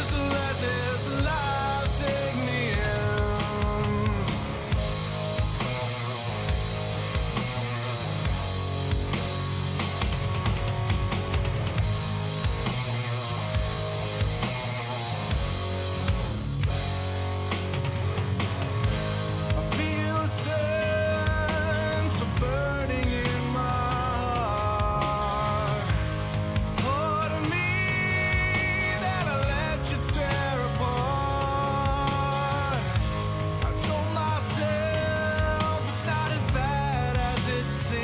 just let this life take me in. I feel a sense of burning in my heart. Part of me that I let you tear apart. I told myself it's not as bad as it seems.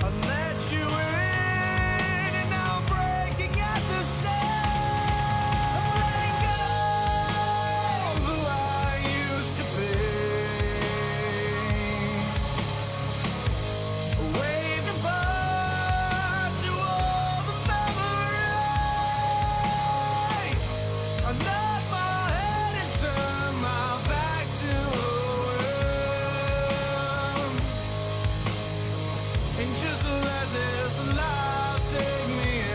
I let you in and now I'm breaking at the seams. I'm letting go of who I used to be. Wave goodbye to all the memories. I nod my head and turn my back to the world. And just let this life take me in.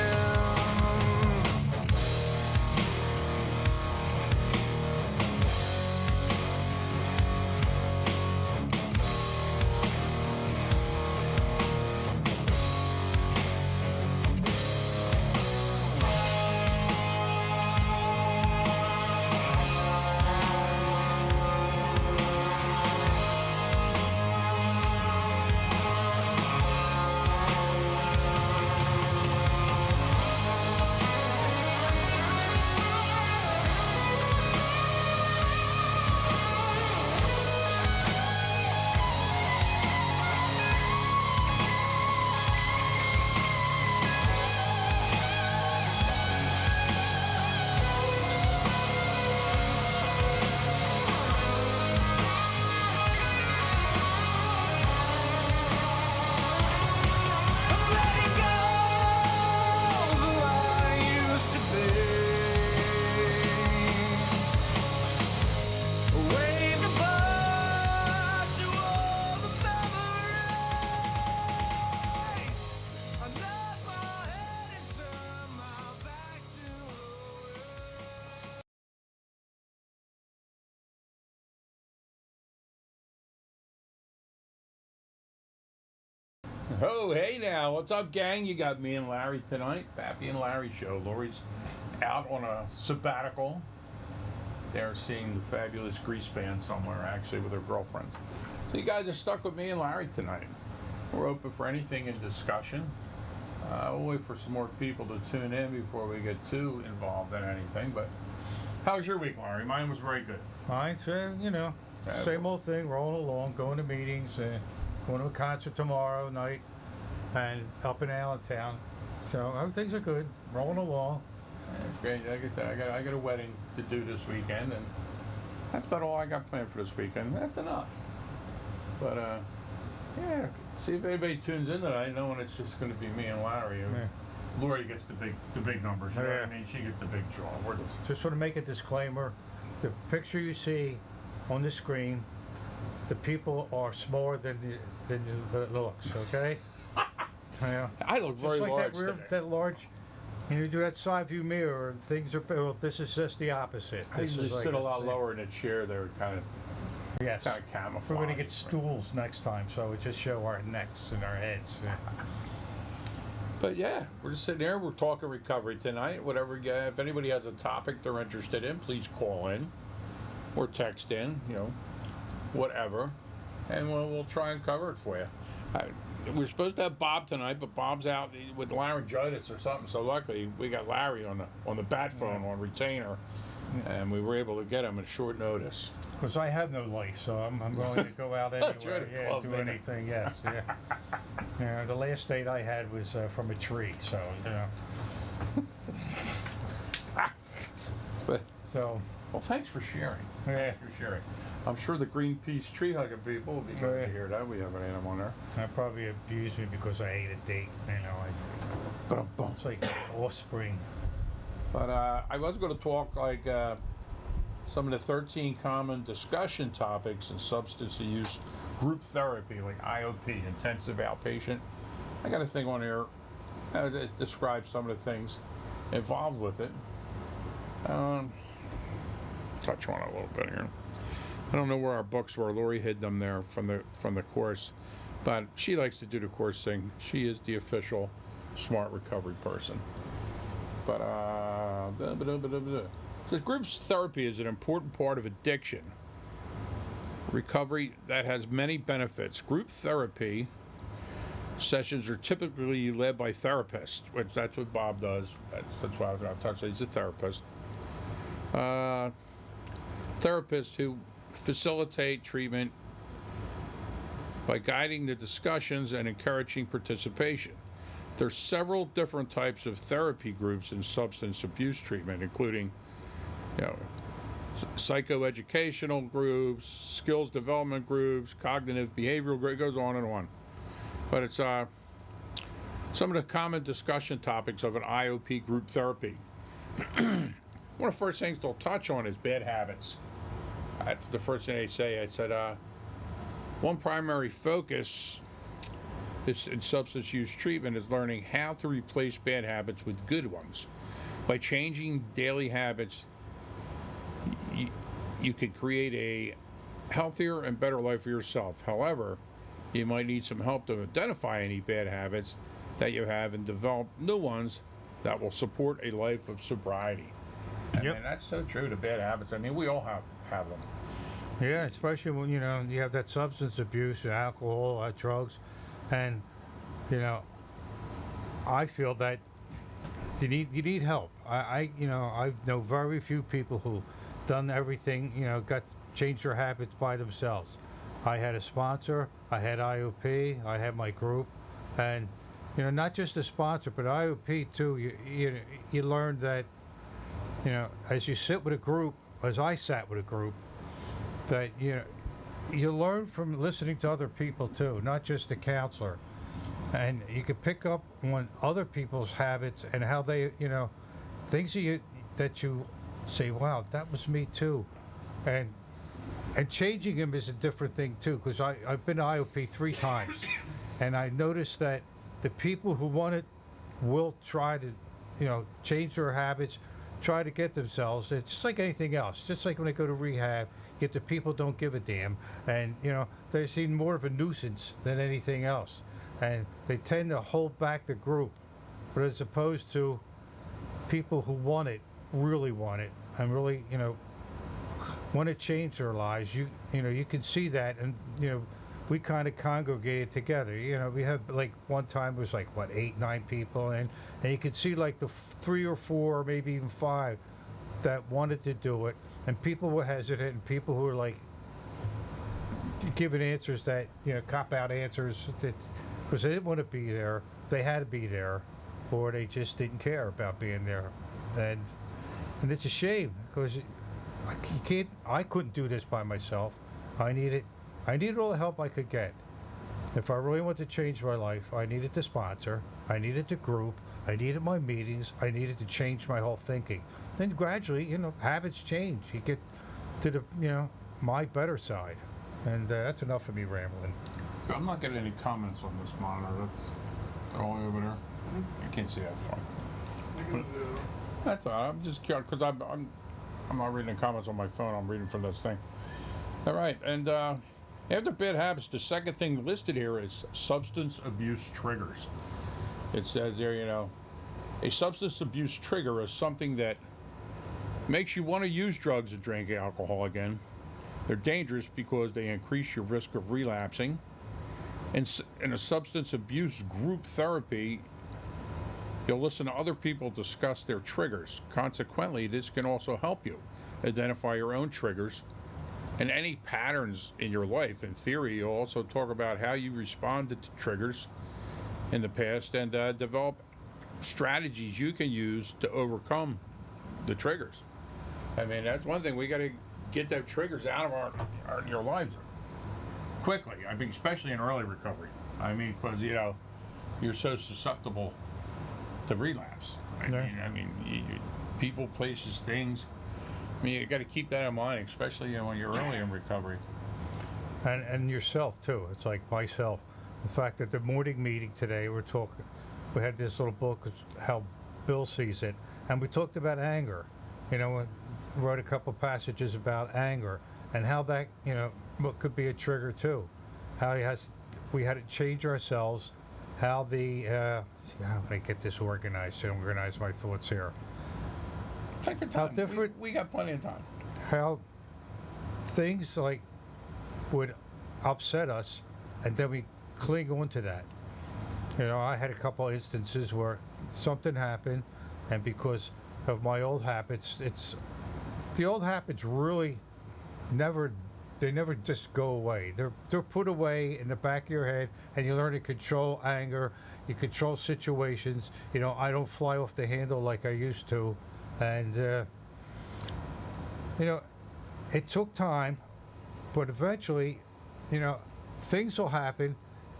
I'm letting go of who I used to be. Wave goodbye to all the memories. I nod my head and turn my back to the world. Oh, hey now, what's up, gang? You got me and Larry tonight, Pappy and Larry show. Lori's out on a sabbatical. They're seeing the fabulous Grease Band somewhere, actually, with her girlfriends. So you guys are stuck with me and Larry tonight. We're open for anything in discussion. We'll wait for some more people to tune in before we get too involved in anything. But how was your week, Larry? Mine was very good. Fine, so, same old thing, rolling along, going to meetings, going to a concert tomorrow night, and up in Allentown. So things are good, rolling along. Great. Like I said, I got a wedding to do this weekend, and that's about all I got planned for this weekend. That's enough. But yeah, see if anybody tunes in tonight, knowing it's just going to be me and Larry. Yeah. Lori gets the big numbers. You know what I mean? She gets the big draw. We're Just want to make a disclaimer, the picture you see on the screen, the people are smaller than it looks, okay? Yeah. I look very Just like large that, today. that large, you do that side view mirror, and things are, well, this is just the opposite. I This usually is like sit a lot lower in a chair. They're kind of Yes. camouflage. We're gonna get stools next time, so it just show our necks and our heads. Yeah. But yeah, we're just sitting there. We're talking recovery tonight. Whatever, if anybody has a topic they're interested in, please call in or text in. Whatever, and we'll try and cover it for you. We're supposed to have Bob tonight, but Bob's out with laryngitis or something. So luckily, we got Larry on the bat phone on retainer, and we were able to get him at short notice. Because I have no life, so I'm willing to go out Try anywhere, to yeah, club do in. anything, yes, yeah. Yeah, the last date I had was from a tree, so, But So, well, thanks for sharing. yeah, Thanks for sharing. I'm sure the Greenpeace tree hugging people will be glad to hear that. We have an animal on there. I probably abused me because I ate a date, Bum-bum. it's like offspring. But I was going to talk like some of the 13 common discussion topics in substance use group therapy, like IOP, intensive outpatient. I got a thing on here that describes some of the things. involved with it. Touch on it a little bit here. I don't know where our books were. Lori hid them there from the course, but she likes to do the course thing. She is the official smart recovery person. But so group therapy is an important part of addiction recovery that has many benefits. Group therapy sessions are typically led by therapists, which that's what Bob does. That's why I was going to touch. He's a therapist. Therapists who facilitate treatment by guiding the discussions and encouraging participation. There's several different types of therapy groups in substance abuse treatment, including, psychoeducational groups, skills development groups, cognitive behavioral groups. It goes on and on. But it's some of the common discussion topics of an IOP group therapy. One of the first things they'll touch on is bad habits. That's the first thing they say. I said, one primary focus in substance use treatment is learning how to replace bad habits with good ones. By changing daily habits, you could create a healthier and better life for yourself. However, you might need some help to identify any bad habits that you have and develop new ones that will support a life of sobriety. And Yep. man, that's so true, the bad habits. I mean, we all have them. Yeah, especially when, you have that substance abuse, alcohol, drugs, and, I feel that you need help. I know very few people who done everything, changed their habits by themselves. I had a sponsor, I had IOP, I had my group, and, not just a sponsor, but IOP too, you learn that, as you sit with a group, as I sat with a group, that, you learn from listening to other people too, not just the counselor. And you can pick up on other people's habits and how they, things that you say, wow, that was me too. And changing them is a different thing too, because I've been to IOP 3 times, and I noticed that the people who want it will try to, change their habits, try to get themselves. It's just like anything else. Just like when they go to rehab, get the people don't give a damn, and they seem more of a nuisance than anything else, and they tend to hold back the group. But as opposed to people who want it, really want it, and really, want to change their lives, you can see that, and we kind of congregated together. We had like one time it was like 8, 9 people, and you could see like the 3 or 4, maybe even 5 that wanted to do it, and people were hesitant, and people who were like giving answers that cop out answers because they didn't want to be there, they had to be there, or they just didn't care about being there, and it's a shame because I couldn't do this by myself. I needed all the help I could get. If I really wanted to change my life, I needed the sponsor, I needed the group, I needed my meetings, I needed to change my whole thinking. Then gradually, habits change. You get to the, my better side. And that's enough of me rambling. I'm not getting any comments on this monitor. They're all over there. I can't see that far. That's all right. I'm just curious because I'm not reading the comments on my phone. I'm reading from this thing. All right, and after bad habits, the second thing listed here is substance abuse triggers. It says there, a substance abuse trigger is something that makes you want to use drugs and drink alcohol again. They're dangerous because they increase your risk of relapsing. In a substance abuse group therapy, you'll listen to other people discuss their triggers. Consequently, this can also help you identify your own triggers and any patterns in your life. In theory, you'll also talk about how you responded to triggers in the past and develop strategies you can use to overcome the triggers. I mean, that's one thing. We got to get those triggers out of your lives quickly. I mean, especially in early recovery. I mean, because you're so susceptible to relapse. I mean, people, places, things. I mean, you got to keep that in mind, especially when you're early in recovery. And yourself too. It's like myself. The fact that the morning meeting today, we had this little book, how Bill sees it, and we talked about anger. You know, wrote a couple passages about anger and how that, you know, what could be a trigger too. How we had to change ourselves. How the see, how can I get this organized and organize my thoughts here? Take your How time. different- We got plenty of time. How things like would upset us, and then we cling on to that. You know, I had a couple instances where something happened, and because of my old habits, the old habits really never, they never just go away. They're put away in the back of your head, and you learn to control anger. You control situations. You know, I don't fly off the handle like I used to, and you know, it took time, but eventually, you know, things will happen.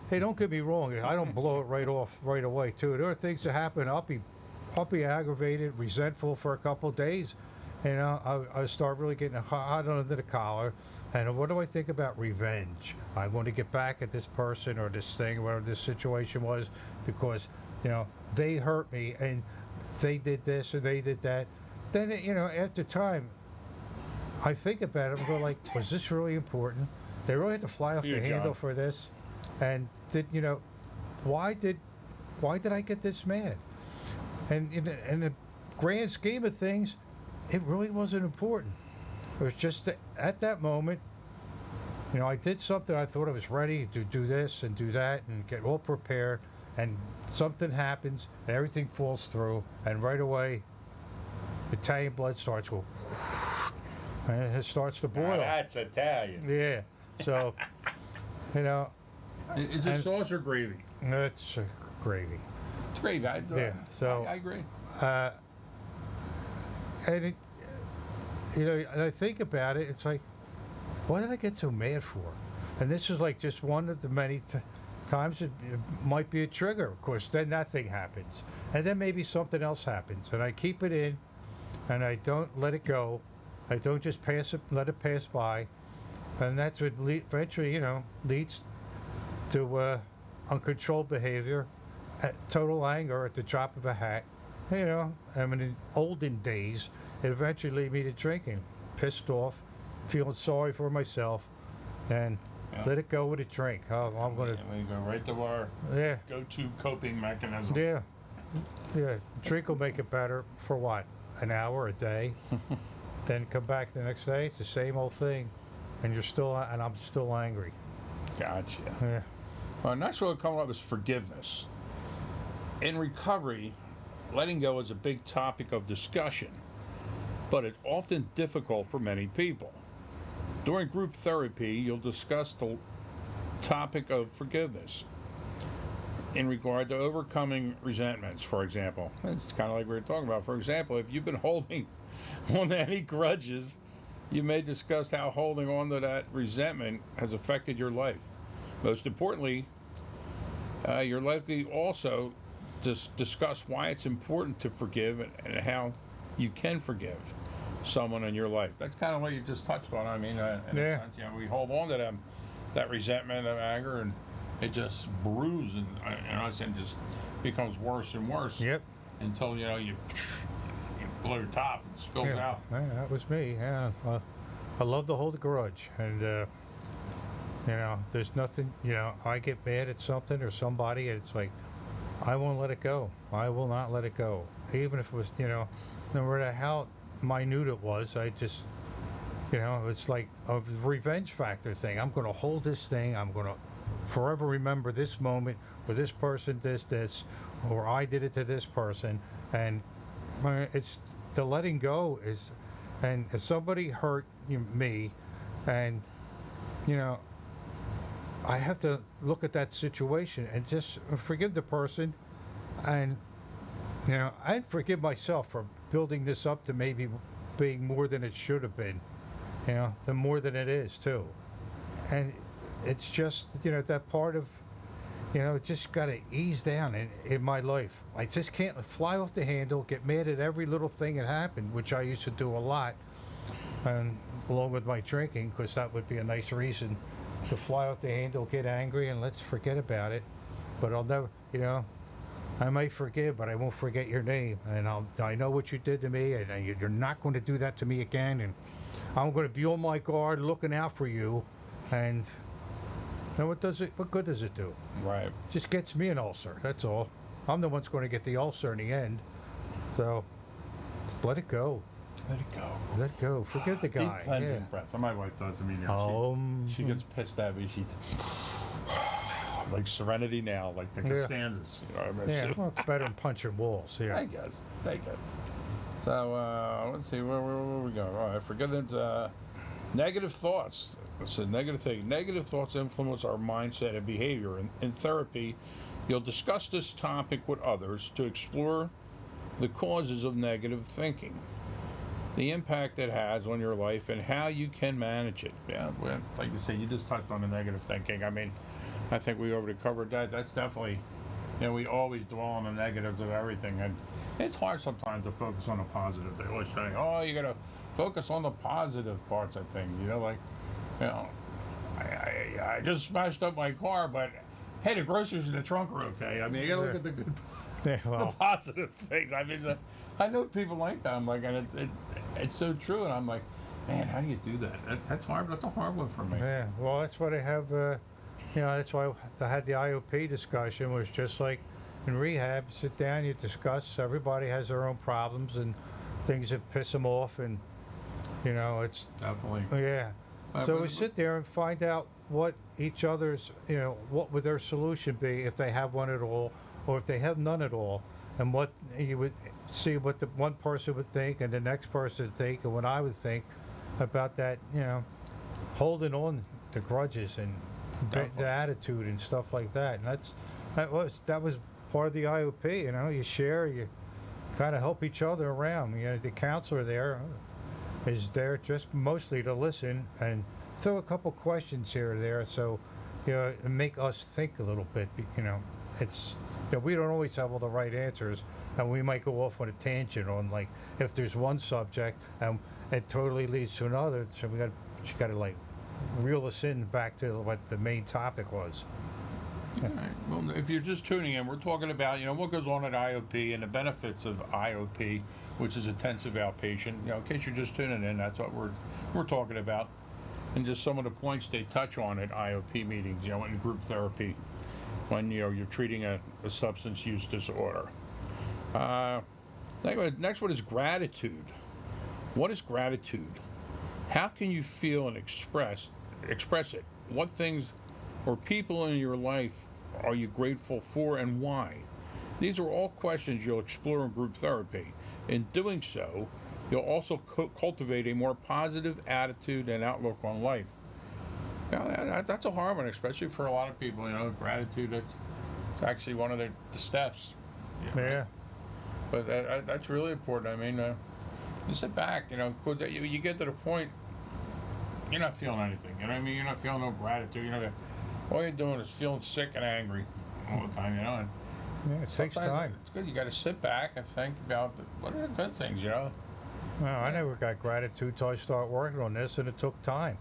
Hey, don't get me wrong. I don't blow it right off right away too. There are things that happen. I'll be aggravated, resentful for a couple days, and I'll start really getting hot under the collar. And what do I think about revenge? I want to get back at this person or this thing, or whatever this situation was, because you know they hurt me and they did this and they did that. Then you know, after time, I think about it and go like, was this really important? They really had to fly off You, the handle John. for this, and did you know? Why did I get this mad? And in the grand scheme of things, it really wasn't important. It was just that at that moment, you know, I did something. I thought I was ready to do this and do that and get all prepared, and something happens and everything falls through, and right away, Italian blood starts going, and it starts to boil. That's Italian. Yeah. So, you know, Is it And- sauce or gravy? it's gravy. It's gravy. Yeah, so- I agree. And it, you know, and I think about it, it's like, what did I get so mad for? And this is like just one of the many times it might be a trigger. Of course, then that thing happens, and then maybe something else happens, and I keep it in, and I don't let it go. I don't just let it pass by, and that's what eventually, you know, leads to uncontrolled behavior, total anger at the drop of a hat. You know, I mean, in olden days, it eventually led me to drinking, pissed off, feeling sorry for myself, and Yeah. let it go with a drink. Oh, I'm gonna, We go right to our yeah, go-to coping mechanism. yeah, yeah. Drink will make it better for what? An hour, a day, then come back the next day. It's the same old thing, and I'm still angry. Gotcha. Yeah, Well, next one coming up is forgiveness. In recovery, letting go is a big topic of discussion, but it's often difficult for many people. During group therapy, you'll discuss the topic of forgiveness in regard to overcoming resentments, for example. It's kind of like we were talking about. For example, if you've been holding on to any grudges, you may discuss how holding on to that resentment has affected your life. Most importantly, you're likely also discuss why it's important to forgive and how you can forgive someone in your life. That's kind of what you just touched on. I mean, in a Yeah. sense, you know, we hold on to that resentment and anger, and it just brews and just becomes worse and worse. yep. Until you know you blow your top and spills Yeah, out. yeah, that was me. Yeah, I love to hold a grudge, and you know, there's nothing. You know, I get mad at something or somebody, and it's like, I won't let it go. I will not let it go, even if it was, you know, no matter how minute it was. I just, you know, it's like a revenge factor thing. I'm going to hold this thing. I'm going to forever remember this moment where this person did this, or I did it to this person, and it's the letting go is, and if somebody hurt me, and you know, I have to look at that situation and just forgive the person, and you know, I forgive myself for building this up to maybe being more than it should have been, you know, the more than it is too, and it's just, you know, that part of, you know, just got to ease down in my life. I just can't fly off the handle, get mad at every little thing that happened, which I used to do a lot, and along with my drinking, because that would be a nice reason to fly off the handle, get angry, and let's forget about it. But I'll never, you know, I might forgive, but I won't forget your name, and I know what you did to me, and you're not going to do that to me again, and I'm going to be on my guard, looking out for you, and now what good does it do? Right. Just gets me an ulcer. That's all. I'm the one's going to get the ulcer in the end. So let it go. Let it go. Let it go. Forgive the guy. Deep cleansing Yeah. breath. My wife does. I mean, she gets pissed at me. She like Serenity Now, like the Yeah. Costanzas. You know what I mean? Yeah, well, it's better than punching walls. Yeah. I guess. So let's see where we go. All right, forget it. Negative thoughts. It's a negative thing. Negative thoughts influence our mindset and behavior. In therapy, you'll discuss this topic with others to explore the causes of negative thinking, the impact it has on your life, and how you can manage it. Yeah, well, like you say, you just touched on the negative thinking. I mean, I think we already covered that. That's definitely, we always dwell on the negatives of everything, and it's hard sometimes to focus on the positive. They always say, "Oh, you gotta focus on the positive parts of things." Like, I just smashed up my car, but hey, the groceries in the trunk are okay. I mean, you gotta look at the good, Yeah, the well, positive things. I mean, I know people like that. I'm like, and it's so true. And I'm like, man, how do you do that? That's hard. That's a hard one for me. yeah. Well, that's why they have. That's why I had the IOP discussion. Was just like in rehab. Sit down, you discuss. Everybody has their own problems and things that piss them off, and it's Definitely. yeah. So we sit there and find out what each other's, what would their solution be if they have one at all, or if they have none at all, and what you would see what the one person would think and the next person would think and what I would think about that, holding on to grudges and Definitely. the attitude and stuff like that. And that was part of the IOP. You share, you kind of help each other around. The counselor there is there just mostly to listen and throw a couple questions here or there, so and make us think a little bit. It's we don't always have all the right answers, and we might go off on a tangent on, like, if there's one subject and it totally leads to another. So you got to like reel us in back to what the main topic was. All right. Well, if you're just tuning in, we're talking about what goes on at IOP and the benefits of IOP, which is intensive outpatient. In case you're just tuning in, that's what we're talking about, and just some of the points they touch on at IOP meetings. In group therapy, when you're treating a substance use disorder. Next one is gratitude. What is gratitude? How can you feel and express it? What things or people in your life are you grateful for, and why? These are all questions you'll explore in group therapy. In doing so, you'll also cultivate a more positive attitude and outlook on life. That's a hard one, especially for a lot of people. Gratitude, it's actually one of the steps. Yeah. But that's really important. I mean, you sit back, 'cause you get to the point, you're not feeling anything. You know what I mean? You're not feeling no gratitude. All you're doing is feeling sick and angry all the time. And Yeah, it takes sometimes time. It's good. You got to sit back and think about what are the good things. Well, I never got gratitude till I started working on this, and it took time.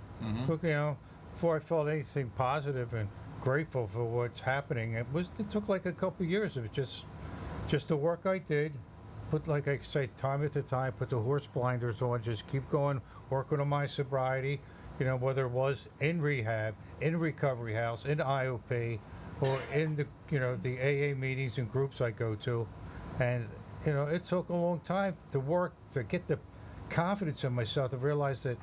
Took before I felt anything positive and grateful for what's happening. It took like a couple years of just the work I did. Put, like I say, time at a time. Put the horse blinders on. Just keep going, working on my sobriety. Whether it was in rehab, in recovery house, in IOP, or in the AA meetings and groups I go to, and it took a long time to work to get the confidence in myself to realize that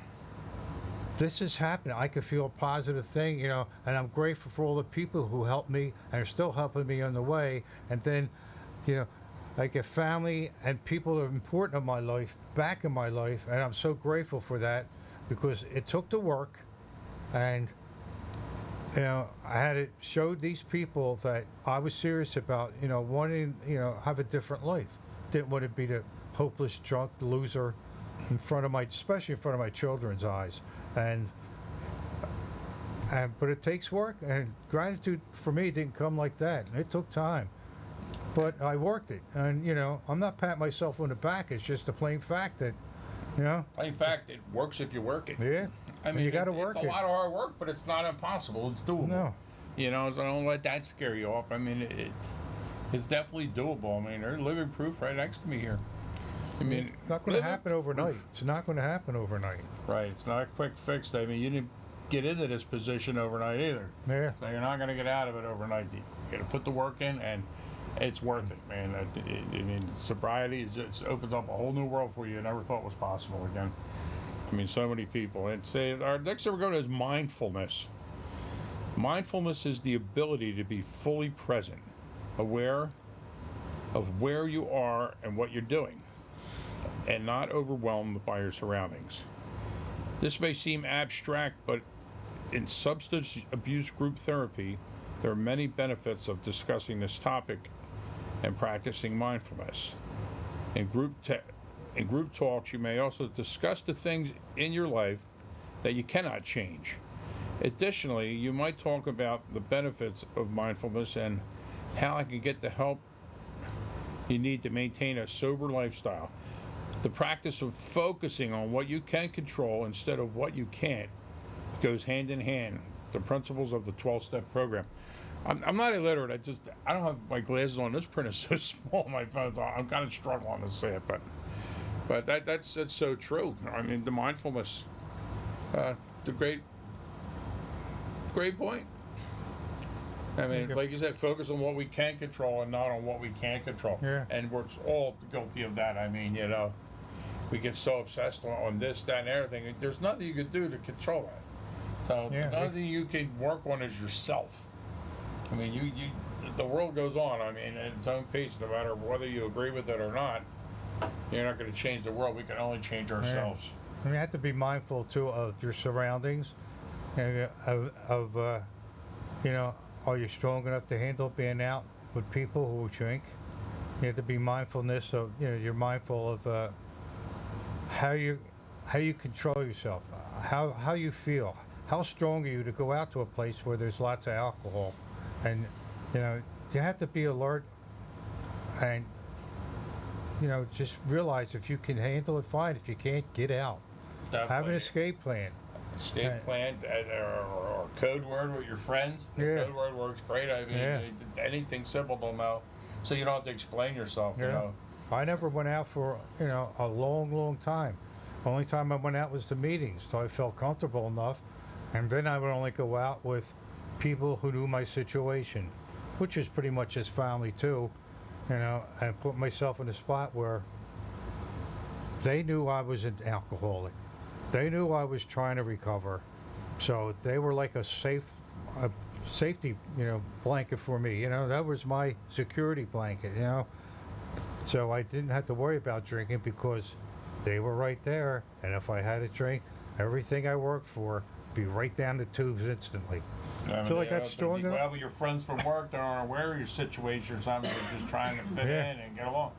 this is happening. I could feel a positive thing, and I'm grateful for all the people who helped me and are still helping me on the way. And then, I get family and people that are important in my life back in my life, and I'm so grateful for that, because it took the work, and I had it showed these people that I was serious about, wanting, have a different life. Didn't want to be the hopeless drunk loser especially in front of my children's eyes. But it takes work, and gratitude for me didn't come like that. It took time, but I worked it, and I'm not patting myself on the back. It's just a plain fact that, Plain fact, it works if you work it. yeah. I mean, you got to work it's it. a lot of hard work, but it's not impossible. It's doable. No. So don't let that scare you off. I mean, It's definitely doable. I mean, there's living proof right next to me here. I mean, It's not going to living happen overnight. It's not going to happen overnight. Right, it's not a quick fix. I mean, you didn't get into this position overnight either. Yeah. So you're not going to get out of it overnight. You got to put the work in, and it's worth it, man. I mean, sobriety it's opens up a whole new world for you you never thought was possible again. I mean, so many people. And say our next thing we're going to is mindfulness. Mindfulness is the ability to be fully present, aware of where you are and what you're doing, and not overwhelmed by your surroundings. This may seem abstract, but in substance abuse group therapy, there are many benefits of discussing this topic and practicing mindfulness. In group talks, you may also discuss the things in your life that you cannot change. Additionally, you might talk about the benefits of mindfulness and how I can get the help you need to maintain a sober lifestyle. The practice of focusing on what you can control instead of what you can't goes hand in hand. The principles of the 12-step program. I'm not illiterate. I don't have my glasses on. This print is so small on my phone, so I'm kind of struggling to say it. But that's so true. I mean, the mindfulness, the great point. I mean, like you said, focus on what we can control and not on what we can't control. Yeah. And we're all guilty of that. I mean, we get so obsessed on this, that, and everything. There's nothing you can do to control that. So Yeah, the only thing you can work on is yourself. I mean, the world goes on. I mean, at its own pace. No matter whether you agree with it or not, you're not going to change the world. We can only change ourselves. And you have to be mindful too of your surroundings, and are you strong enough to handle being out with people who drink? You have to be mindfulness of, you're mindful of how you control yourself, how you feel, how strong are you to go out to a place where there's lots of alcohol, and you have to be alert and just realize if you can handle it, fine. If you can't, get out. Have an Definitely. escape plan. Escape plan or code word with your friends. The Yeah. code word works great. I mean, Yeah. anything simple they'll know, so you don't have to explain yourself. You know. I never went out for a long time. Only time I went out was to meetings, so I felt comfortable enough, and then I would only go out with people who knew my situation, which is pretty much as family too, and put myself in a spot where they knew I was an alcoholic. They knew I was trying to recover, so they were like a safety, blanket for me. That was my security blanket. So I didn't have to worry about drinking because they were right there, and if I had a drink, everything I worked for be right down the tubes instantly. So I got strong enough. Well, your friends from work, they're unaware of your situation or something. They're just trying to fit Yeah. in and get along.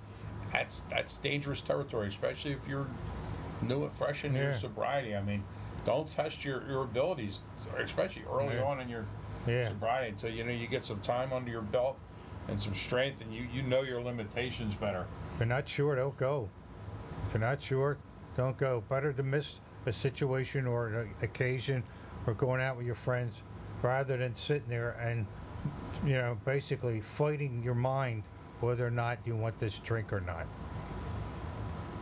That's dangerous territory, especially if you're new and fresh in your Yeah. sobriety. I mean, don't test your abilities, especially early Yeah. on in your Yeah. sobriety, until you get some time under your belt and some strength, and you know your limitations better. If you're not sure, don't go. If you're not sure, don't go. Better to miss a situation or an occasion or going out with your friends rather than sitting there and, basically fighting your mind whether or not you want this drink or not.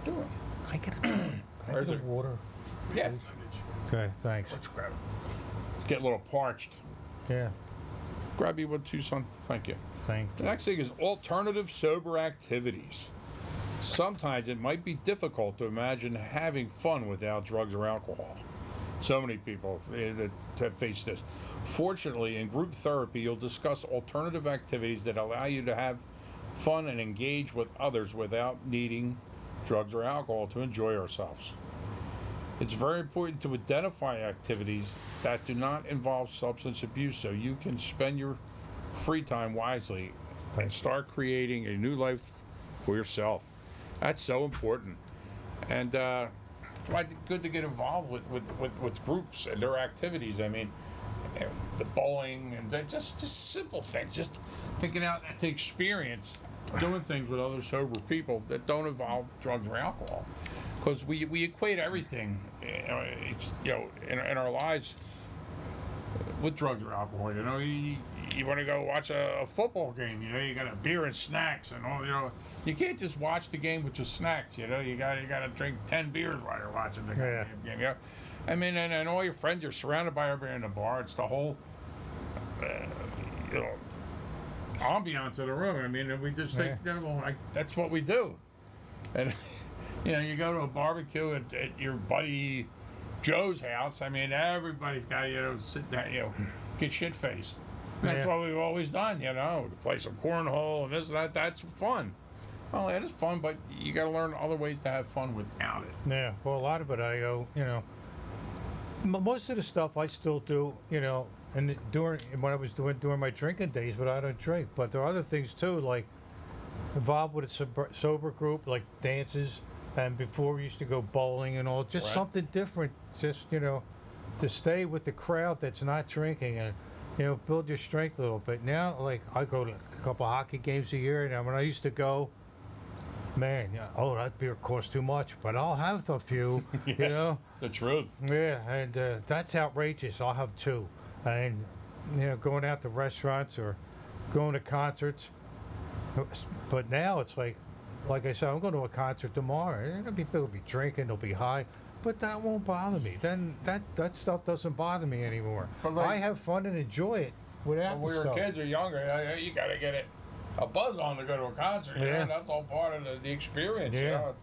Do it. Can I get a water? Yeah. Okay, thanks. Let's grab it. It's getting a little parched. Yeah, Grab you one too, son. Thank you. thank The you. next thing is alternative sober activities. Sometimes it might be difficult to imagine having fun without drugs or alcohol. So many people that have faced this. Fortunately, in group therapy, you'll discuss alternative activities that allow you to have fun and engage with others without needing drugs or alcohol to enjoy ourselves. It's very important to identify activities that do not involve substance abuse so you can spend your free time wisely and start creating a new life for yourself. That's so important. And good to get involved with groups and their activities. I mean, the bowling and just simple things. Just thinking out to experience doing things with other sober people that don't involve drugs or alcohol. Because we equate everything, in our lives with drugs or alcohol. you want to go watch a football game. You know, you got a beer and snacks and all. You know, you can't just watch the game with just snacks. You know, you got to drink 10 beers while you're watching the Yeah. game. You know, I mean, and all your friends are surrounded by everybody in the bar. It's the whole, you know, ambiance of the room. I mean, and we just think, Yeah. you know, like, that's what we do. And you know, you go to a barbecue at your buddy Joe's house. I mean, everybody's got, you know, sit down, you know, get shit faced. That's Yeah. what we've always done, you know. To play some cornhole and this and that. That's fun. Well, it is fun, but you got to learn other ways to have fun without it. Yeah, well, a lot of it I go, you know, most of the stuff I still do, you know, and during when I was doing during my drinking days, but I don't drink. But there are other things too, like involved with a sober group, like dances, and before we used to go bowling and all, just Right. something different, just, you know, to stay with the crowd that's not drinking and, you know, build your strength a little bit. Now, like, I go to a couple hockey games a year, and when I used to go, man, yeah, oh, that beer costs too much, but I'll have a few, you know. The truth. Yeah, and that's outrageous. I'll have two, and you know, going out to restaurants or going to concerts. But now it's like I said, I'm going to a concert tomorrow. And people will be drinking, they'll be high, but that won't bother me. Then that stuff doesn't bother me anymore. But like- I have fun and enjoy it without When we the were stuff. kids or younger, you got to get it a buzz on to go to a concert. You Yeah. know? That's all part of the experience. You Yeah. know?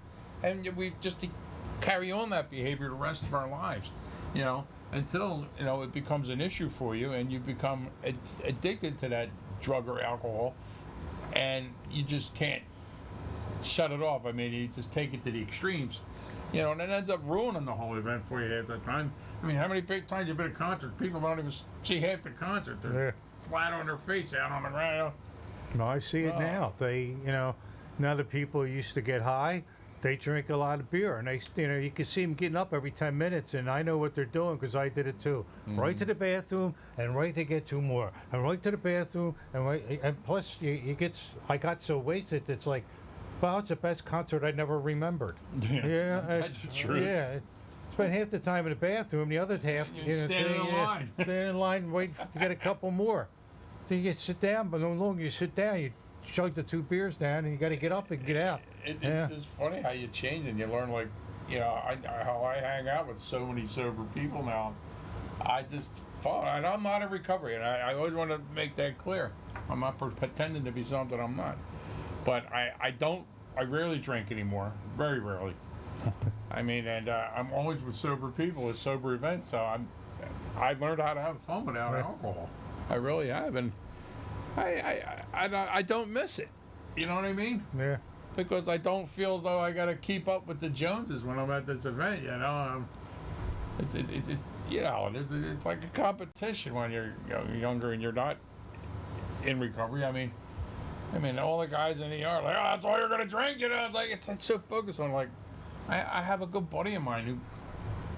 And we just to carry on that behavior the rest of our lives. You know, until you know it becomes an issue for you, and you become addicted to that drug or alcohol, and you just can't shut it off. I mean, you just take it to the extremes. You know, and it ends up ruining the whole event for you half the time. I mean, how many big times you've been at concerts? People don't even see half the concert. They're Yeah. flat on their face out on the ground. No, I see it Oh. now. They, you know, now the people who used to get high, they drink a lot of beer, and they, you know, you can see them getting up every 10 minutes, and I know what they're doing because I did it too. Right to the bathroom, and right to get two more, and right to the bathroom, and right, and plus I got so wasted, it's like, wow, it's the best concert I never remembered. Yeah, That's the truth. Yeah. Spent half the time in the bathroom, the other half, You're standing in line. standing in line, waiting to get a couple more. Then you sit down, but no longer you sit down, you chug the two beers down, and you got to get up and get out. It's just funny how you change and you learn, like, you know, how I hang out with so many sober people now. I just fun, and I'm not in recovery, and I always want to make that clear. I'm not pretending to be something I'm not. But I rarely drink anymore, very rarely. I mean, and I'm always with sober people at sober events, so I've learned how to have fun without Right. alcohol. I really have, and I don't miss it. You know what I mean? Yeah. Because I don't feel as though I got to keep up with the Joneses when I'm at this event. You know, it's like a competition when you're younger and you're not in recovery. I mean, all the guys in the ER are like, oh, that's all you're gonna drink. You know, like it's so focused on like. I have a good buddy of mine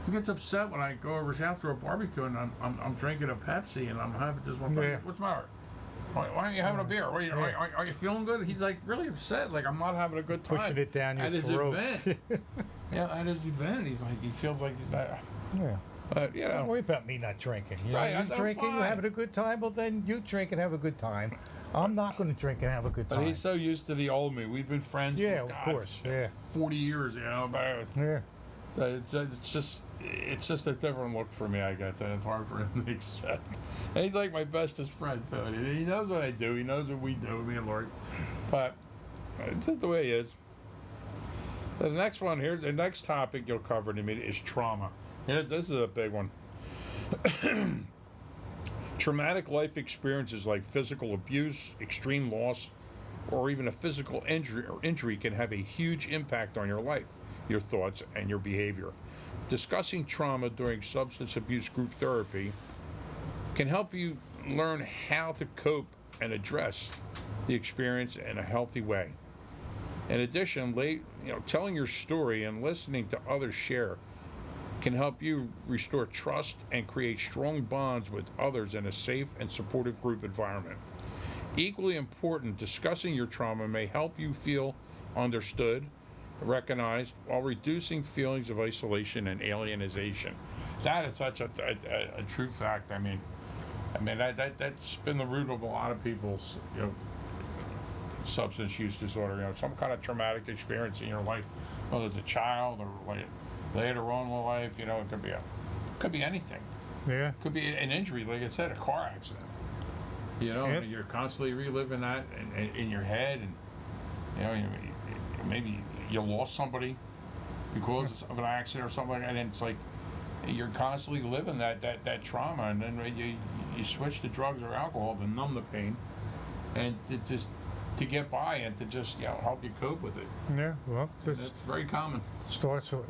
who gets upset when I go over his house for a barbecue and I'm drinking a Pepsi and I'm having just one. Yeah. What's the matter? Why aren't you having a beer? Are you feeling good? He's like really upset. Like I'm not having a good time. Pushing it down your at his throat. event. Yeah, at his event, he feels like he's not. Yeah. But you Don't know, worry about me not drinking. You know, Right, you I'm drinking, fine. you're having a good time, well then you drink and have a good time. I'm not going to drink and have a good but time. he's so used to the old me. We've been friends Yeah, for of God, course. Yeah. 40 years. You know, but Yeah. it's just a different look for me, I guess, and it's hard for him to accept. And he's like my bestest friend, too. He knows what I do. He knows what we do, me and Lori. But it's just the way he is. So the next one here, the next topic you'll cover in a minute is trauma. Yeah, this is a big one. Traumatic life experiences like physical abuse, extreme loss, or even a physical injury can have a huge impact on your life, your thoughts, and your behavior. Discussing trauma during substance abuse group therapy can help you learn how to cope and address the experience in a healthy way. In addition, telling your story and listening to others share can help you restore trust and create strong bonds with others in a safe and supportive group environment. Equally important, discussing your trauma may help you feel understood, recognized, while reducing feelings of isolation and alienation. That is such a true fact. I mean, I mean, that's been the root of a lot of people's, substance use disorder. Some kind of traumatic experience in your life, whether it's a child or later on in life. It could be anything. Yeah. Could be an injury, like I said, a car accident. Yep. You're constantly reliving that in your head, and maybe you lost somebody because of an accident or something like that, and it's like you're constantly living that trauma, and then you switch to drugs or alcohol to numb the pain, and to get by and to just help you cope with it. Yeah. Well, It's very common. starts, for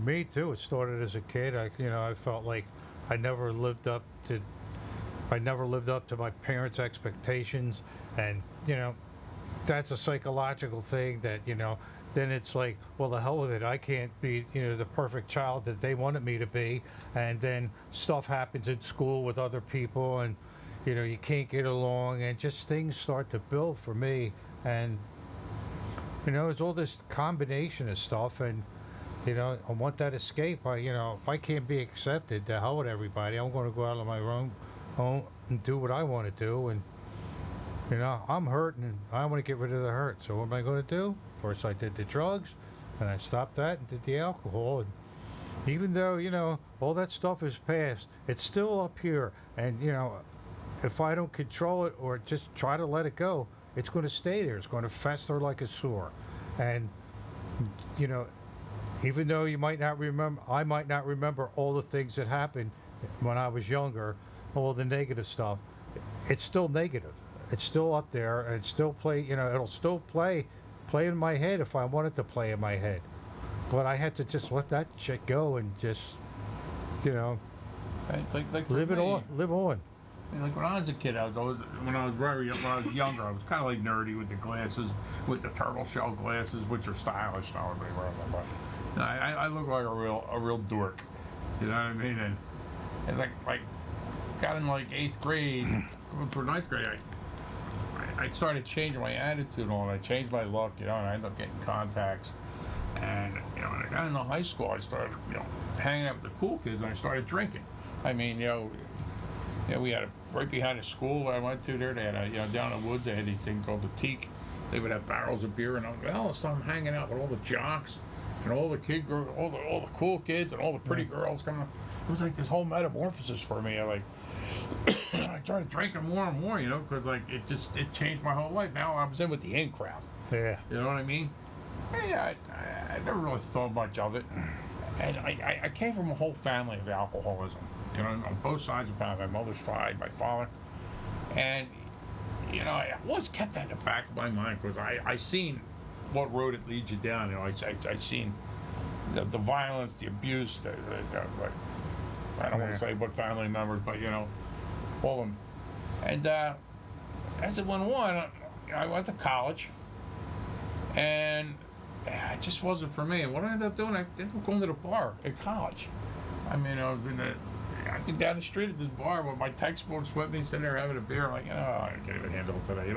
me too. It started as a kid. I felt like I never lived up to my parents' expectations, and that's a psychological thing that then it's like, well, the hell with it. I can't be the perfect child that they wanted me to be, and then stuff happens in school with other people, and you can't get along, and just things start to build for me, and it's all this combination of stuff, and I want that escape. If I can't be accepted, the hell with everybody. I'm going to go out on my own and do what I want to do, and I'm hurting, and I want to get rid of the hurt. So what am I going to do? First, I did the drugs, and I stopped that and did the alcohol. And even though all that stuff is past, it's still up here, and if I don't control it or just try to let it go, it's going to stay there. It's going to fester like a sore, and even though you might not remember, I might not remember all the things that happened when I was younger, all the negative stuff. It's still negative. It's still up there, and it's still it'll still play in my head if I want it to play in my head. But I had to just let that shit go and just, Like for live me, on. Like when I was a kid, when I was younger, I was kind of like nerdy with the glasses, with the turtle shell glasses, which are stylish now. Everybody wears them, but I look like a real dork. You know what I mean? And like got in like 8th grade, going for 9th grade, I started changing my attitude on it. I changed my look, and I ended up getting contacts. And when I got into high school, I started hanging out with the cool kids, and I started drinking. I mean, we had right behind the school I went to there. They had down in the woods. They had these thing called the teak. They would have barrels of beer, and so I'm hanging out with all the jocks and all the all the cool kids and all the pretty girls coming up. It was like this whole metamorphosis for me. I started drinking more and more, because it changed my whole life. Now I was in with the in crowd. Yeah. You know what I mean? Yeah, I never really thought much of it. And I came from a whole family of alcoholism. On both sides of the family. My mother's side, my father. And, I always kept that in the back of my mind because I seen what road it leads you down. I seen the violence, the abuse, I don't want to say what family members, but, all of them. And as it went on, I went to college, and it just wasn't for me. And what I ended up doing, I ended up going to the bar at college. I mean, I was down the street at this bar with my textbooks with me, sitting there having a beer, like, I can't even handle it today,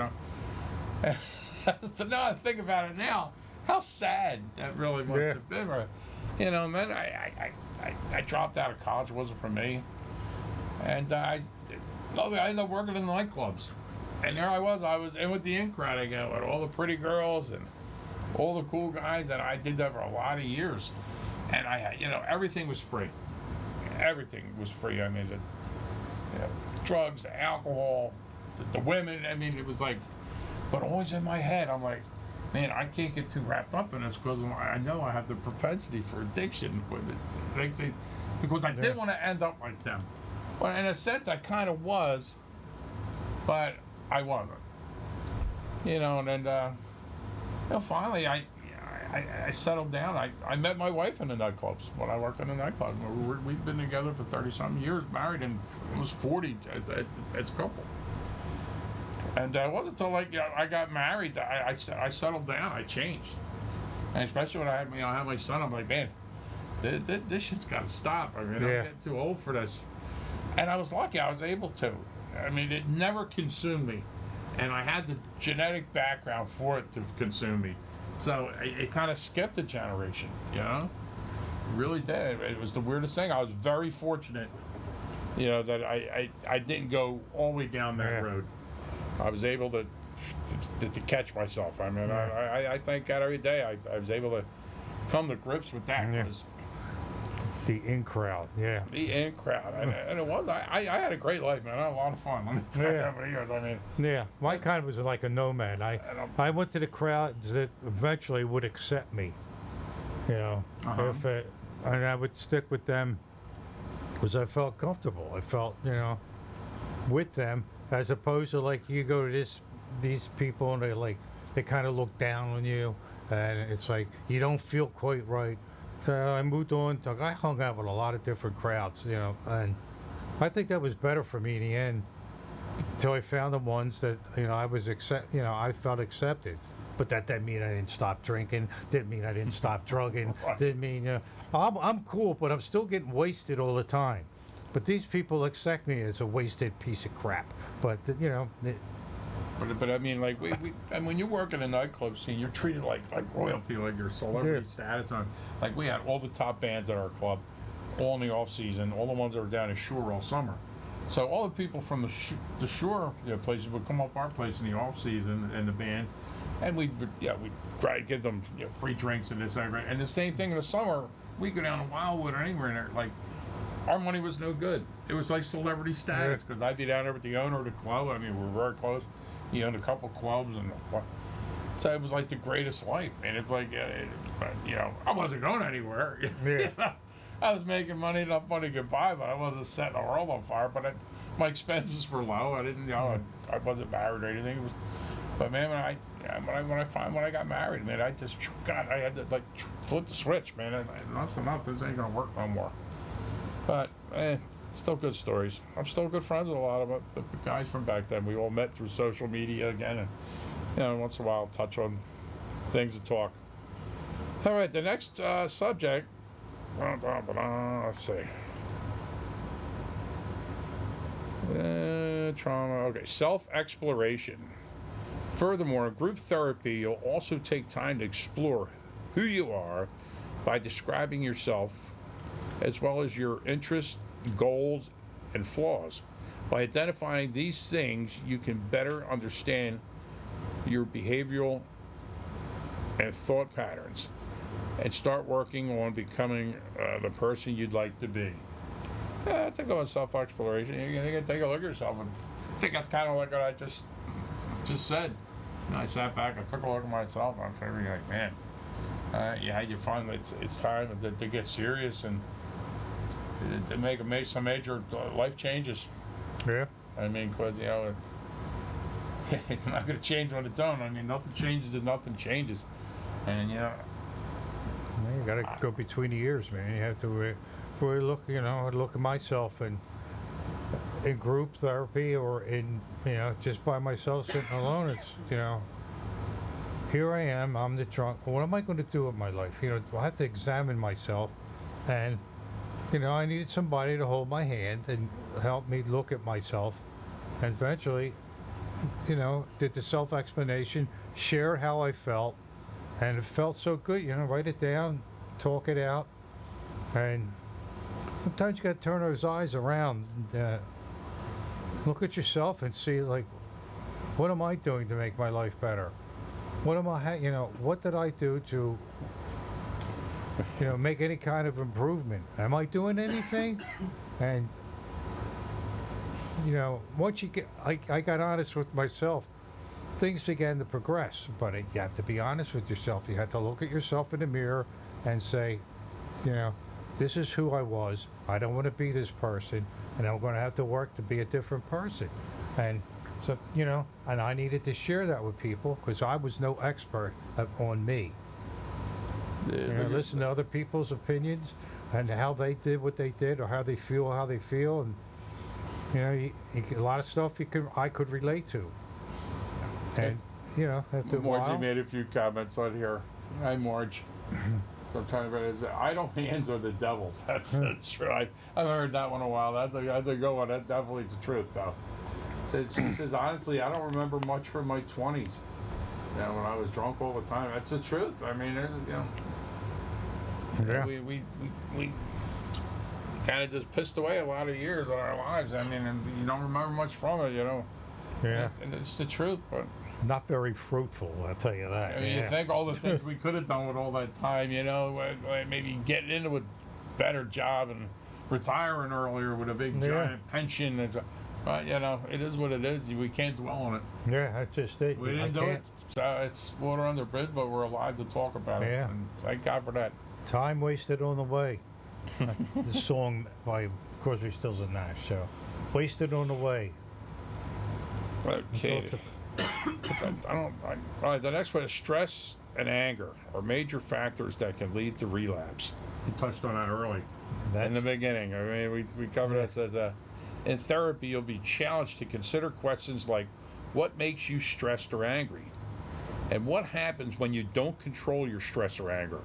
So now I think about it now, how sad that really must have been. And then I dropped out of college. It wasn't for me. And I ended up working in nightclubs. And there I was in with the in crowd again, with all the pretty girls and all the cool guys, and I did that for a lot of years. And I had, everything was free. Everything was free. I mean, the drugs, the alcohol, the women. I mean, it was like, but always in my head, I'm like, man, I can't get too wrapped up in this because I know I have the propensity for addiction with it. Because I didn't want to end up like them. But in a sense, I kind of was, but I wasn't. And then, finally, I settled down. I met my wife in the nightclubs when I worked in the nightclub. We've been together for 30-something years, married, and almost 40 as a couple. And it wasn't until I got married that I settled down. I changed, and especially when I had my son. I'm like, man, this shit's got to stop. I mean, I'm getting too old for this. And I was lucky. I was able to. I mean, it never consumed me, and I had the genetic background for it to consume me. So it kind of skipped a generation, It really did. It was the weirdest thing. I was very fortunate you know, that I didn't go all the way down that Yeah. road. I was able to catch myself. I mean, I thank God every day I was able to come to grips with that. Yeah. 'Cause The in crowd, yeah. the in crowd, and it was. I had a great life, man. I had a lot of fun. Let me tell you, Yeah. over the years. I mean, Yeah, my kind was like a nomad. I went to the crowds that eventually would accept me. You know, if it, and I would stick with them because I felt comfortable. I felt, you know, with them as opposed to like you go to these people and they kind of look down on you and it's like you don't feel quite right. So I moved on. I hung out with a lot of different crowds, you know, and I think that was better for me in the end. Until I found the ones that I felt accepted. But that didn't mean I didn't stop drinking. Didn't mean I didn't stop drugging. Didn't mean I'm cool, but I'm still getting wasted all the time. But these people accept me as a wasted piece of crap. But you know, but I mean, like and when you work in a nightclub scene, you're treated like royalty, like your celebrity status. Like we had all the top bands at our club, all in the off season, all the ones that were down in Shore all summer. So all the people from the Shore places would come up our place in the off season and the band, and we'd try to give them free drinks and this and that. And the same thing in the summer, we go down to Wildwood or anywhere in there, like our money was no good. It was like celebrity status because I'd be down there with the owner of the club. I mean, we were very close. He owned a couple clubs, and so it was like the greatest life. And it's like, I wasn't going anywhere. Yeah. I was making money enough money to get by, but I wasn't setting the world on fire. But my expenses were low. I didn't, I wasn't married or anything. But man, when I got married, man, I had to like flip the switch, man. Enough's enough. This ain't gonna work no more. But still good stories. I'm still good friends with a lot of the guys from back then. We all met through social media again, and once in a while touch on things to talk. All right, the next subject. Let's see. Trauma. Okay, self-exploration. Furthermore, in group therapy, you'll also take time to explore who you are by describing yourself, as well as your interests, goals, and flaws. By identifying these things, you can better understand your behavioral and thought patterns and start working on becoming the person you'd like to be. I think about self-exploration. You can take a look at yourself, and I think that's kind of like what I just said. I sat back and took a look at myself, and I'm figuring, like, man, you find that it's time to get serious and to make some major life changes. yeah. I mean, because it's not going to change on its own. I mean, nothing changes if nothing changes, and You gotta go between the ears, man. You have to really look, look at myself and in group therapy or in, just by myself sitting alone. It's, here I am, I'm the drunk. What am I going to do with my life? I have to examine myself, and, I needed somebody to hold my hand and help me look at myself, and eventually, did the self-explanation, shared how I felt, and it felt so good, write it down, talk it out, and sometimes you got to turn those eyes around, and, look at yourself and see, like, what am I doing to make my life better? What am I, what did I do to, make any kind of improvement? Am I doing anything? And, once you get, I got honest with myself, things began to progress, but you have to be honest with yourself. You have to look at yourself in the mirror and say, this is who I was. I don't want to be this person, and I'm going to have to work to be a different person. And so, and I needed to share that with people because I was no expert on me. Listen to other people's opinions and how they did what they did or how they feel, and a lot of stuff I could relate to. And after a Margie while, made a few comments on here. Hi, Marge. I'm trying to read it. Idle hands are the devils. That's true. I haven't heard that one in a while. That's a good one. That definitely is the truth, though. She says, honestly, I don't remember much from my 20s. When I was drunk all the time. That's the truth. I mean, yeah. we kind of just pissed away a lot of years of our lives. I mean, and you don't remember much from it, you know. Yeah. And it's the truth, but Not very fruitful, I'll tell you that. I mean, yeah. you think all the things we could have done with all that time, you know, maybe getting into a better job and retiring earlier with a big Yeah. giant pension. But, you know, it is what it is. We can't dwell on it. Yeah, that's just it. We I didn't do can't- it. So it's water under the bridge, but we're alive to talk about it. Yeah. And thank God for that. Time wasted on the way. The song by Crosby, Stills and Nash. So, wasted on the way. Okay. All right, the next one is stress and anger are major factors that can lead to relapse. You touched on that early in the beginning. I mean, we covered that. Says, in therapy, you'll be challenged to consider questions like, what makes you stressed or angry? And what happens when you don't control your stress or anger?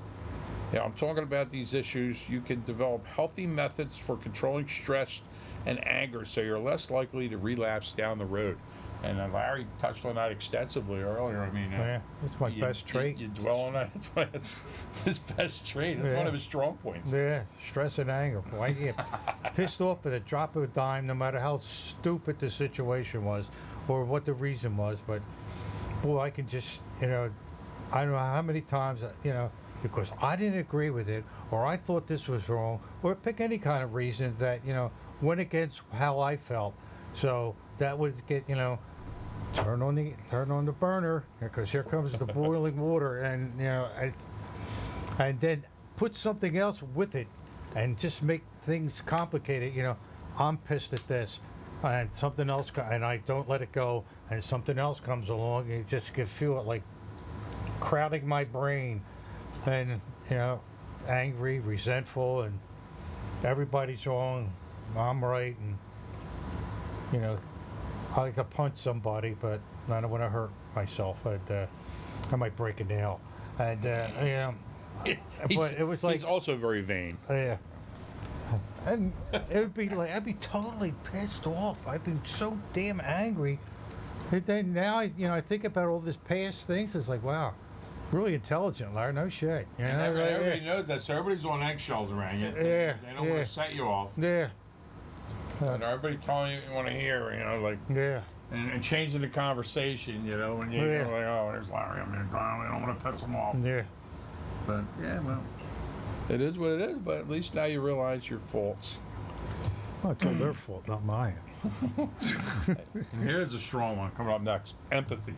Yeah, I'm talking about these issues. You can develop healthy methods for controlling stress and anger so you're less likely to relapse down the road. And Larry touched on that extensively earlier. I mean, Yeah, it's my best trait. You dwell on that. It's his best trait. It's one Yeah. of his strong points. Yeah, stress and anger. Boy, I get pissed off at a drop of a dime, no matter how stupid the situation was or what the reason was. But boy, I can just, you know, I don't know how many times, you know, because I didn't agree with it, or I thought this was wrong, or pick any kind of reason that, you know, went against how I felt. So that would get, you know, turn on the burner, because here comes the boiling water, and you know, and then put something else with it, and just make things complicated. You know, I'm pissed at this, and something else, and I don't let it go, and something else comes along, and you just can feel it like crowding my brain, and you know, angry, resentful, and everybody's wrong, I'm right, and you know, I like to punch somebody, but I don't want to hurt myself. I might break a nail, and you know, but it was like, He's also very vain. yeah. And it would be like, I'd be totally pissed off. I'd be so damn angry. And then now, you know, I think about all this past things. It's like, wow, really intelligent, Larry. No shit. You know, And right everybody there. knows that, so everybody's on eggshells around you. Yeah, They don't want yeah. to set you off. Yeah, And everybody telling you what you want to hear, you know, like, yeah, and changing the conversation, you know, when you Yeah. go like, oh, there's Larry, I'm going to I don't want to piss him off. yeah. But, yeah, well, it is what it is, but at least now you realize your faults. Well, it's all their fault, not mine. And here's a strong one coming up next, empathy.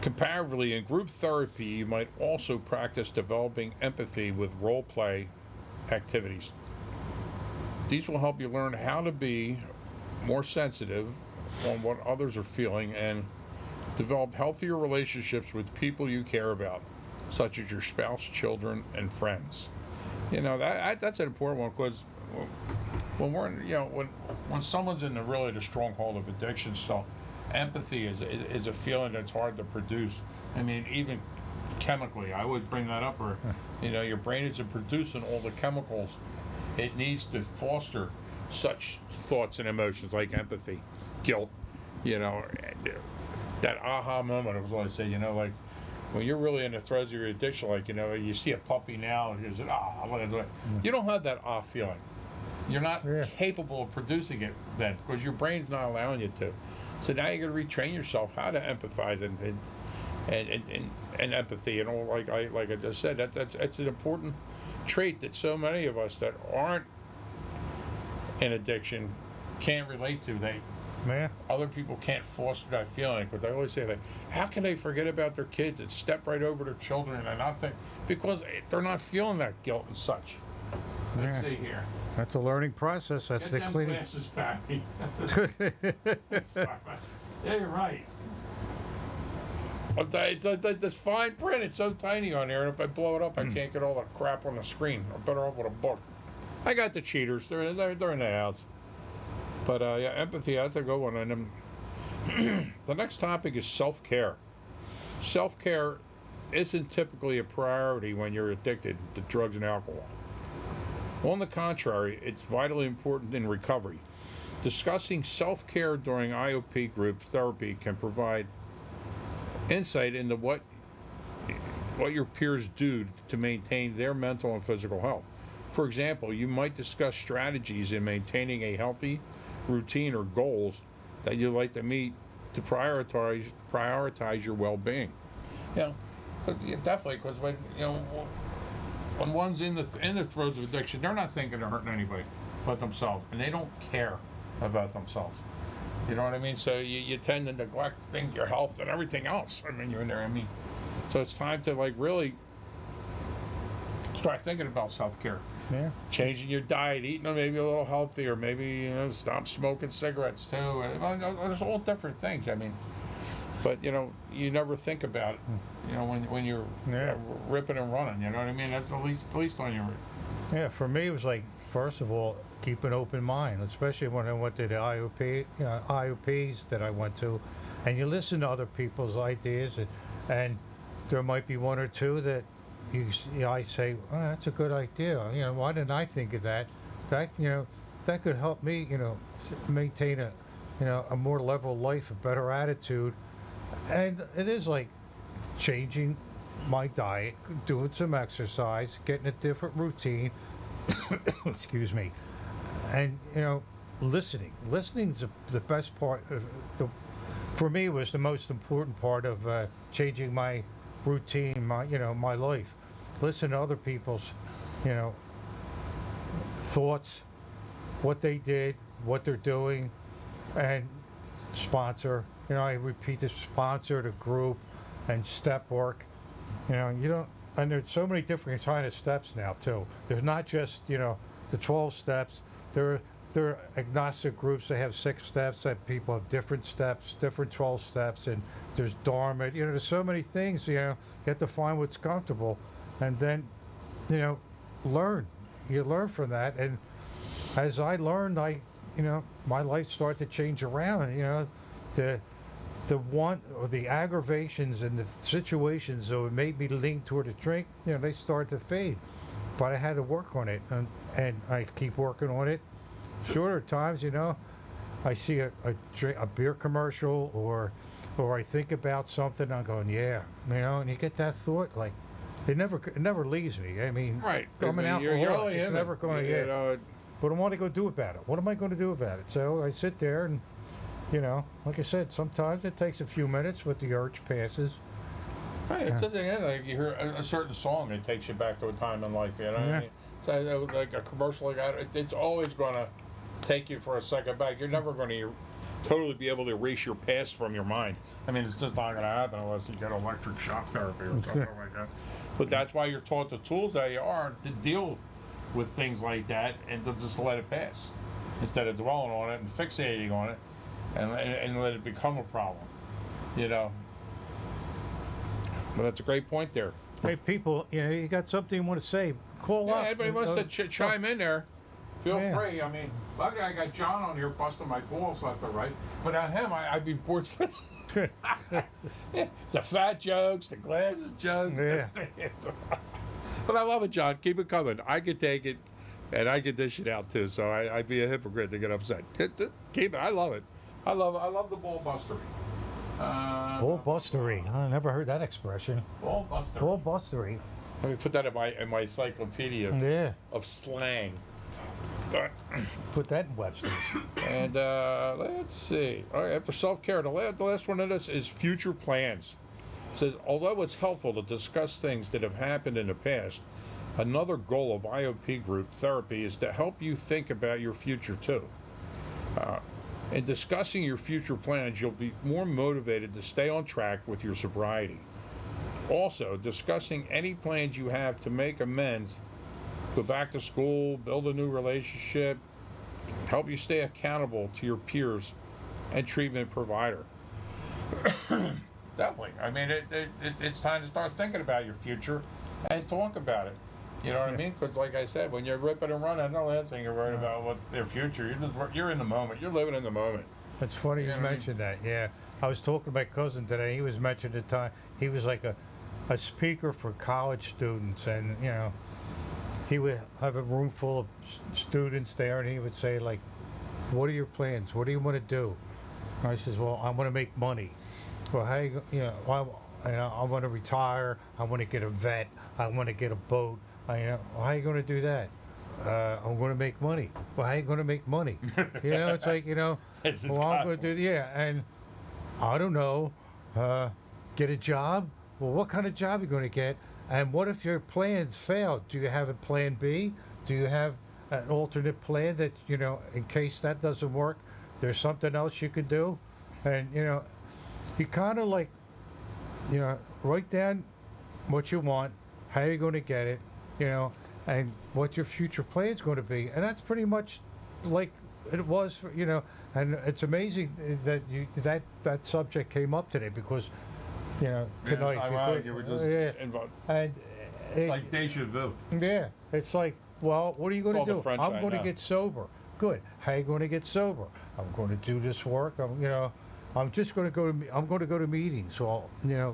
Comparatively, in group therapy, you might also practice developing empathy with role play activities. These will help you learn how to be more sensitive on what others are feeling and develop healthier relationships with people you care about, such as your spouse, children, and friends. You know, that's an important one, because when we're in, you know, when someone's in the stronghold of addiction, so empathy is a feeling that's hard to produce. I mean, even chemically, I always bring that up, or you know, your brain isn't producing all the chemicals it needs to foster such thoughts and emotions like empathy, guilt, you know, that aha moment. I was always say, you know, like when you're really in the throes of your addiction, like, you know, you see a puppy now and you say, you don't have that feeling. You're not Yeah. capable of producing it then, because your brain's not allowing you to. So now you got to retrain yourself how to empathize and empathy, and all. Like I just said, that's an important trait that so many of us that aren't in addiction can't relate to. Yeah. Other people can't foster that feeling, but they always say that, how can they forget about their kids and step right over their children and not think, because they're not feeling that guilt and such. Let's Yeah. see here. That's a learning process. That's Get the them cleaning. glasses, Pappy. Yeah, you're right. This fine print, it's so tiny on there, and if I blow it up, I can't get all the crap on the screen. I'm better off with a book. I got the cheaters. They're in the house. But yeah, empathy, that's a good one. And the next topic is self-care. Self-care isn't typically a priority when you're addicted to drugs and alcohol. On the contrary, it's vitally important in recovery. Discussing self-care during IOP group therapy can provide insight into what your peers do to maintain their mental and physical health. For example, you might discuss strategies in maintaining a healthy routine or goals that you'd like to meet to prioritize your well-being. You know, yeah, definitely, because when one's in the throes of addiction, they're not thinking of hurting anybody but themselves, and they don't care about themselves. You know what I mean? So you tend to neglect your health and everything else. I mean, you're in there. I mean, so it's time to like really start thinking about self-care. Yeah. Changing your diet, eating maybe a little healthier, maybe stop smoking cigarettes too. There's all different things. I mean, but you never think about it. When you're ripping and running. You know what I mean? That's at least on your. Yeah, for me, it was like, first of all, keep an open mind, especially when I went to the IOPs that I went to, and you listen to other people's ideas, and there might be one or two that I say, oh, that's a good idea. Why didn't I think of that? That could help me, maintain a more level life, a better attitude, and it is like changing my diet, doing some exercise, getting a different routine. Excuse me, and listening. Listening's the best part. For me, was the most important part of changing my routine, my life. Listen to other people's, thoughts, what they did, what they're doing, and sponsor. I repeat the sponsor, the group, and step work. You don't. And there's so many different kind of steps now too. There's not just the 12 steps. There are agnostic groups. They have 6 steps. That people have different steps, different 12 steps, and there's Dharma. There's so many things. You have to find what's comfortable, and then learn. You learn from that, and as I learned, my life started to change around. The want or the aggravations and the situations that would make me lean toward a drink, they start to fade. But I had to work on it, and I keep working on it. Shorter times, I see a beer commercial or I think about something, I'm going, yeah, and you get that thought, like, it never leaves me. I mean, right. I'm an alcoholic, it's never going to get. But what am I going to do about it? What am I going to do about it? So I sit there and, like I said, sometimes it takes a few minutes, but the urge passes. Right, it's like you hear a certain song, it takes you back to a time in life. You know what I mean? So like a commercial like that, it's always going to take you for a second back. You're never going to totally be able to erase your past from your mind. I mean, it's just not going to happen unless you get electric shock therapy or something like that. But that's why you're taught the tools that you are to deal with things like that and to just let it pass instead of dwelling on it and fixating on it and let it become a problem. But that's a great point there. Hey, people, you got something you want to say, call up. Anybody wants to chime in there, feel Yeah. free. I mean, luckily I got John on here busting my balls left and right. But on him, I'd be bored. The fat jokes, the glasses jokes. Yeah. But I love it, John. Keep it coming. I can take it, and I can dish it out too. So I'd be a hypocrite to get upset. Keep it. I love it. I love the ball bustery. Ball bustery. I never heard that expression. Ball bustery. Ball bustery. Let me put that in my encyclopedia Yeah. of slang. Put that in Webster's. And let's see. All right, after self-care, the last one of this is future plans. It says, although it's helpful to discuss things that have happened in the past, another goal of IOP group therapy is to help you think about your future too. In discussing your future plans, you'll be more motivated to stay on track with your sobriety. Also, discussing any plans you have to make amends, go back to school, build a new relationship, help you stay accountable to your peers and treatment provider. Definitely. I mean, it's time to start thinking about your future and talk about it. You know what I mean? Because like I said, when you're ripping and running, the last thing you're worried about what their future. You're in the moment. You're living in the moment. It's funny you know what I mean? mentioned that. Yeah, I was talking to my cousin today. He was mentioning the time he was like a speaker for college students, and he would have a room full of students there, and he would say like, "What are your plans? What do you want to do?" And I says, "Well, I want to make money." Well, how I want to retire. I want to get a vet. I want to get a boat. How are you going to do that? I'm going to make money. Well, I ain't going to make money. You know, it's like, you know, It's well, I'm going to do, yeah, and I don't know, get a job? Well, what kind of job are you going to get? And what if your plans fail? Do you have a plan B? Do you have an alternate plan that, you know, in case that doesn't work, there's something else you could do? And, you know, you kind of like, you know, write down what you want, how you're going to get it, you know, and what your future plan's going to be. And that's pretty much like it was for, you know, and it's amazing that that subject came up today because, you know, tonight. ironic, because- you were just yeah, involved. and it, Like deja vu. yeah, it's like, well, what are you going all to the do? French I'm I going to know. get sober. Good. How you going to get sober? I'm going to do this work. I'm, you know, I'm just going to go to. I'm going to go to meetings. Well, you know,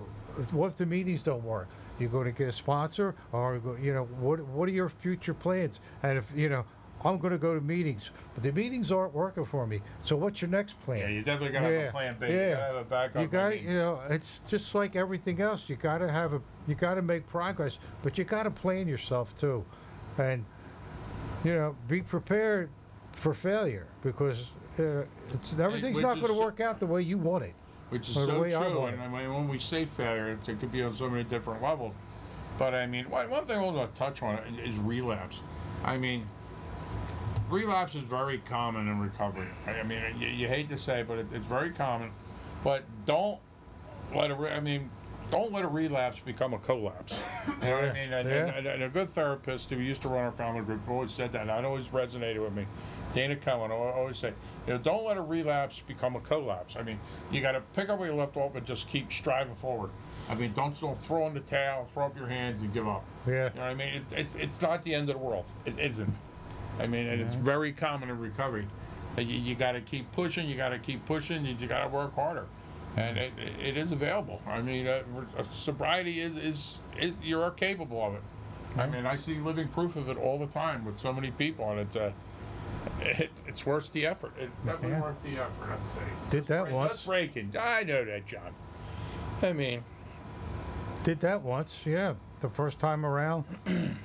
what if the meetings don't work? You're going to get a sponsor, or you know, what are your future plans? And if you know, I'm going to go to meetings, but the meetings aren't working for me. So what's your next plan? Yeah, you definitely gotta have a plan B. You Yeah. gotta have a backup. You got I to, mean, you know, it's just like everything else. You got to have a, you got to make progress, but you got to plan yourself too, and you know, be prepared for failure because everything's which not is going to so- work out the way you want it. which is or the so way I true. want And it. I mean, when we say failure, it could be on so many different levels. But I mean, one thing I want to touch on is relapse. I mean, relapse is very common in recovery. I mean, you hate to say, it, but it's very common. But don't let don't let a relapse become a collapse. You know what I mean? And a good therapist who used to run our family group always said that, and it always resonated with me. Dana Cohen always say, you know, don't let a relapse become a collapse. I mean, you got to pick up where you left off and just keep striving forward. I mean, don't throw in the towel, throw up your hands, and give up. Yeah. You know what I mean? It's not the end of the world. It isn't. I mean, and it's very common in recovery. You got to keep pushing. You got to keep pushing. You got to work harder, and it is available. I mean, sobriety is you're capable of it. I mean, I see living proof of it all the time with so many people, and it's worth the effort. It's definitely Yeah. worth the effort, I'd say. Did that once. Just breaking. I know that, John. I mean, Did that once, yeah. The first time around,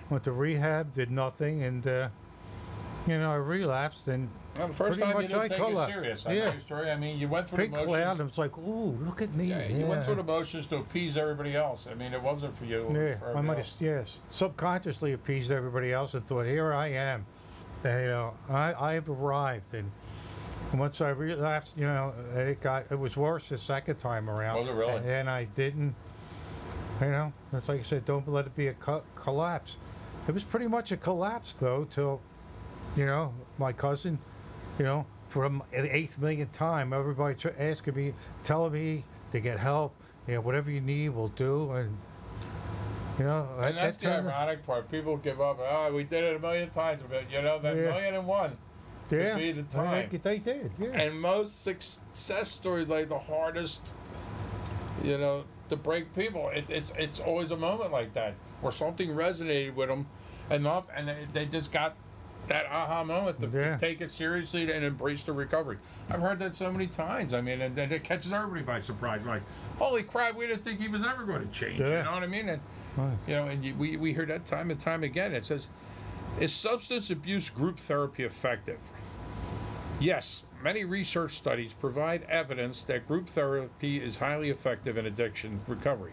went to rehab, did nothing, and you know, I relapsed and well, the first pretty time you much I didn't take it collapsed. serious. I know Yeah. your story. I mean, you went through big the cloud. motions. And it's like, ooh, look at me. Yeah, you went through the motions to appease everybody else. I mean, it wasn't for you. It was Yeah, for I everybody might else. have, yes, subconsciously appeased everybody else and thought, here I am. And, you know, I've arrived. And once I relapsed, you know, it was worse the second time around. Was it really? And I didn't, you know, it's like I said, don't let it be a collapse. It was pretty much a collapse, though, till, you know, my cousin, you know, for the 8th millionth time, everybody asking me, telling me to get help, you know, whatever you need, we'll do. And, you know, And that's the ironic part. People give up. Oh, we did it a million times, but you know, that Yeah. 1,000,001 yeah, could be the I time. think they did, yeah. And most success stories, like the hardest, you know, to break people, it's always a moment like that where something resonated with them enough, and they just got that aha moment to Yeah. take it seriously and embrace the recovery. I've heard that so many times. I mean, and it catches everybody by surprise. Like, holy crap, we didn't think he was ever going to change. Yeah. You know what I mean? And Right. you know, and we hear that time and time again. It says, is substance abuse group therapy effective? Yes, many research studies provide evidence that group therapy is highly effective in addiction recovery.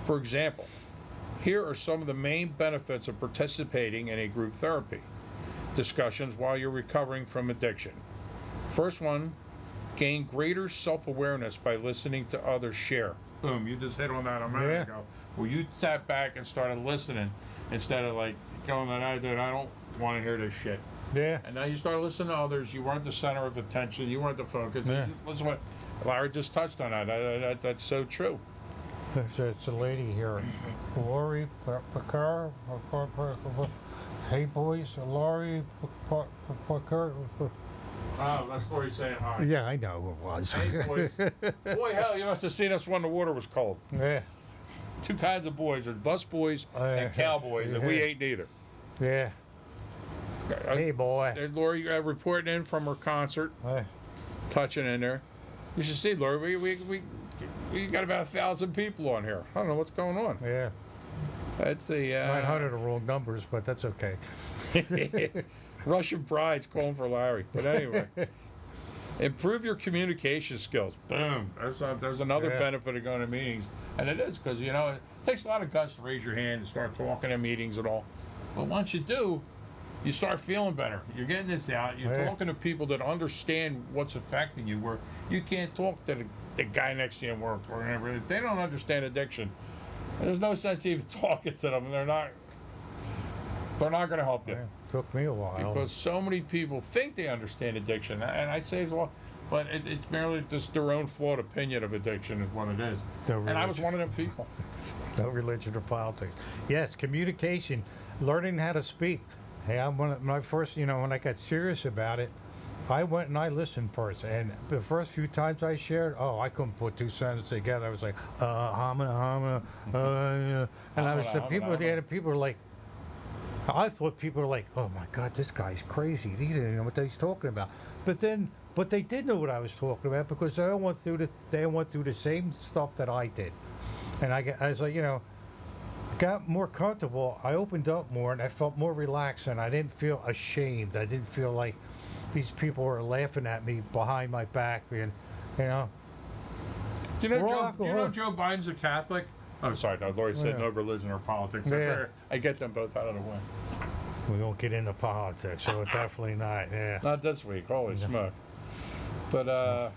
For example, here are some of the main benefits of participating in a group therapy discussions while you're recovering from addiction. First one, gain greater self-awareness by listening to others share. Boom, you just hit on that a minute Yeah. ago. Well, you sat back and started listening instead of like going, I don't want to hear this shit. Yeah. And now you start listening to others. You weren't the center of attention. You weren't the focus. Yeah. Listen, what Larry just touched on that. That's so true. It's a lady here, Lori Pakar. Hey boys, Lori Pakar. Oh, that's Lori saying hi. Yeah, I know who it was. Hey, boys. Boy, hell, you must have seen us when the water was cold. Yeah, Two kinds of boys. There's bus boys and cowboys, and we yeah. ain't neither. yeah. Hey boy. There's Lori reporting in from her concert, touching in there. You should see, Lori, we got about 1,000 people on here. I don't know what's going on. Yeah. That's the 900 are wrong numbers, but that's okay. Russian bride's calling for Larry. But anyway, improve your communication skills. Boom. There's another Yeah. benefit of going to meetings, and it is because it takes a lot of guts to raise your hand and start talking at meetings and all. But once you do, you start feeling better. You're getting this out. You're Yeah. talking to people that understand what's affecting you. Where you can't talk to the guy next to you at work or whatever. If they don't understand addiction, there's no sense even talking to them. They're not going to help you. Yeah, took me a while. Because so many people think they understand addiction, and I say as well, but it's merely just their own flawed opinion of addiction is what it is. No And I was religion. one of them people. No religion or politics. Yes, communication, learning how to speak. Hey, when I first, when I got serious about it, I went and I listened first. And the first few times I shared, I couldn't put two sentences together. I was like, hamana, and I was, people were like, I thought people were like, oh my God, this guy's crazy. He didn't know what he's talking about. But they did know what I was talking about because they all went through the same stuff that I did. And as I got more comfortable, I opened up more and I felt more relaxed and I didn't feel ashamed. I didn't feel like these people were laughing at me behind my back. And, Do you know, We're Joe Biden's a Catholic? I'm sorry, no, Lori said Yeah. no religion or politics. Yeah. I get them both out of the way. we don't get into politics, so definitely not. Yeah. Not this week, holy smoke. But,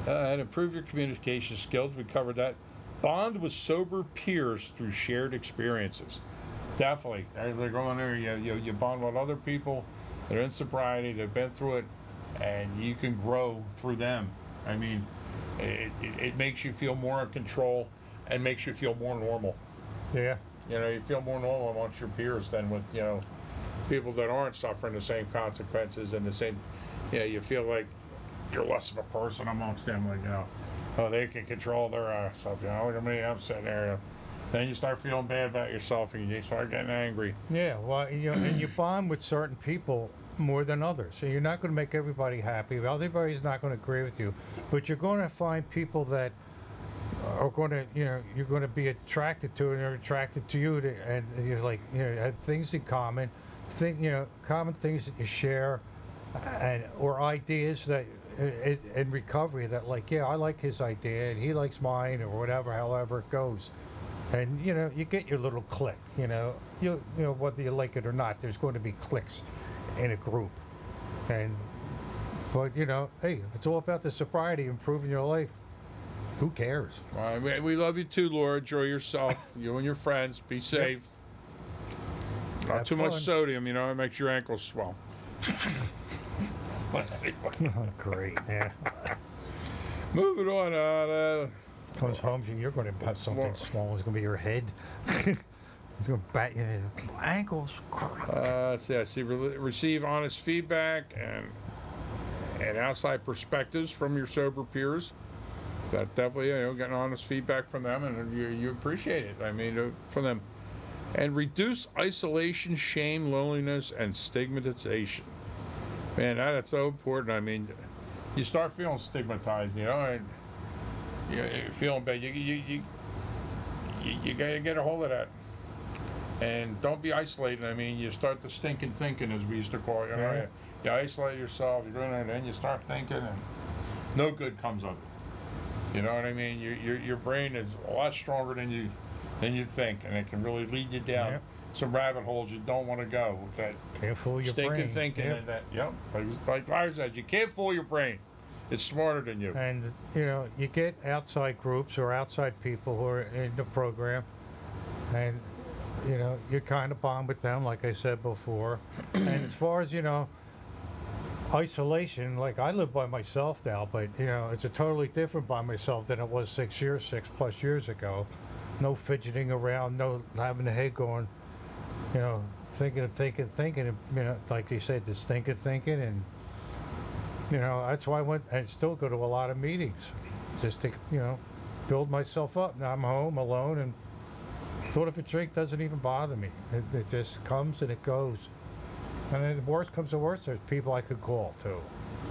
and improve your communication skills, we covered that. Bond with sober peers through shared experiences. Definitely. They're going there, you bond with other people that are in sobriety, they've been through it, and you can grow through them. I mean, it makes you feel more in control and makes you feel more normal. Yeah. You feel more normal amongst your peers than with, people that aren't suffering the same consequences and the same, you feel like you're less of a person amongst them, like, they can control their stuff, look at me, I'm sitting there. Then you start feeling bad about yourself and you start getting angry. Yeah, well, and you bond with certain people more than others. So you're not going to make everybody happy. Well, everybody's not going to agree with you, but you're going to find people that are going to, you're going to be attracted to, and they're attracted to you, and you're like, have things in common, common things that you share, or ideas that in recovery that I like his idea and he likes mine or whatever, however it goes. And you get your little clique. You whether you like it or not, there's going to be cliques in a group. But hey, if it's all about the sobriety, improving your life, who cares? All right, we love you too, Laura. Enjoy yourself. You and your friends. Be safe. Not Have too much fun. sodium, it makes your ankles swell. But anyway, Great, yeah. moving on. Comes home, you're going to have something small. It's going to be your head. It's going to bat you in the ankles. Let's see. I see. Receive honest feedback and outside perspectives from your sober peers. That definitely, getting honest feedback from them, and you appreciate it. I mean, from them. And reduce isolation, shame, loneliness, and stigmatization. Man, that's so important. I mean, you start feeling stigmatized, and you're feeling bad. You gotta get a hold of that. And don't be isolated. I mean, you start the stinking thinking, as we used to call it. Yeah. You isolate yourself, you're doing it, and then you start thinking, and no good comes of it. You know what I mean? Your brain is a lot stronger than you think, and it can really lead you down Yep. some rabbit holes you don't want to go with that Can't fool your stinking brain. thinking. Yep. And that, like Larry said, you can't fool your brain. It's smarter than you. And you get outside groups or outside people who are in the program, and you kind of bond with them, like I said before. And as far as isolation, like I live by myself now, but it's a totally different by myself than it was 6+ years ago. No fidgeting around, no having the head going, thinking, and like they said, just thinking, and that's why I went and still go to a lot of meetings, just to build myself up. Now I'm home alone, and thought of a drink doesn't even bother me. It just comes and it goes. And then the worst comes to worst, there's people I could call too.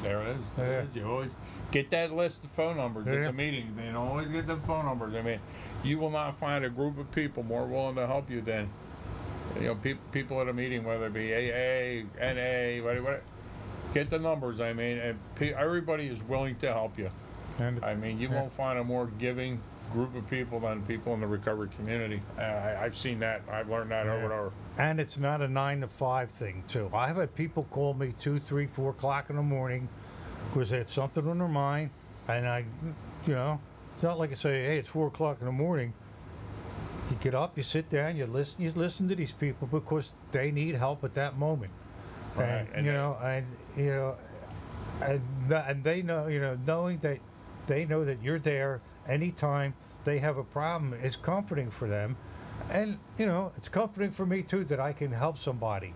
There it is. There Yeah. it is. You always get that list of phone numbers at Yeah. the meeting, man. Always get them phone numbers. I mean, you will not find a group of people more willing to help you than, people at a meeting, whether it be AA, NA, whatever. Get the numbers. I mean, and everybody is willing to help you. And I mean, you Yeah. won't find a more giving group of people than people in the recovery community. I've seen that. I've learned that over and over. And it's not a 9 to 5 thing, too. I've had people call me 2, 3, 4 o'clock in the morning because they had something on their mind. And it's not like I say, hey, it's 4 o'clock in the morning. You get up, you sit down, you listen to these people because they need help at that moment. Right, And and they know, knowing that they know that you're there anytime they have a problem is comforting for them. And, it's comforting for me too that I can help somebody.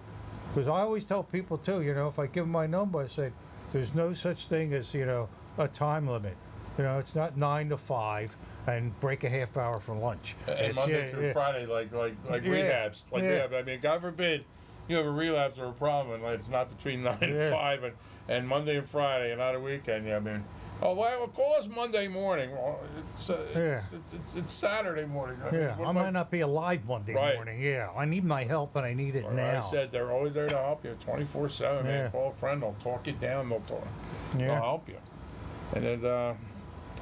Because I always tell people too, if I give them my number, I say, there's no such thing as, a time limit. It's not 9 to 5 and break a half hour for lunch. And It's- Monday yeah, through yeah. Friday, like Yeah, rehabs, like yeah. rehab. I mean, God forbid you have a relapse or a problem, and it's not between 9 and Yeah. 5, and Monday and Friday, and not a weekend. Yeah, I mean, well, call us Monday morning. Well, it's Saturday morning. I mean, Yeah, what I about- might not be alive Monday Right. morning. Yeah, I need my help and I need it Like now. I said, they're always there to help you, 24/7. Yeah. Man, call a friend. They'll talk you down. They'll Yeah. help you. And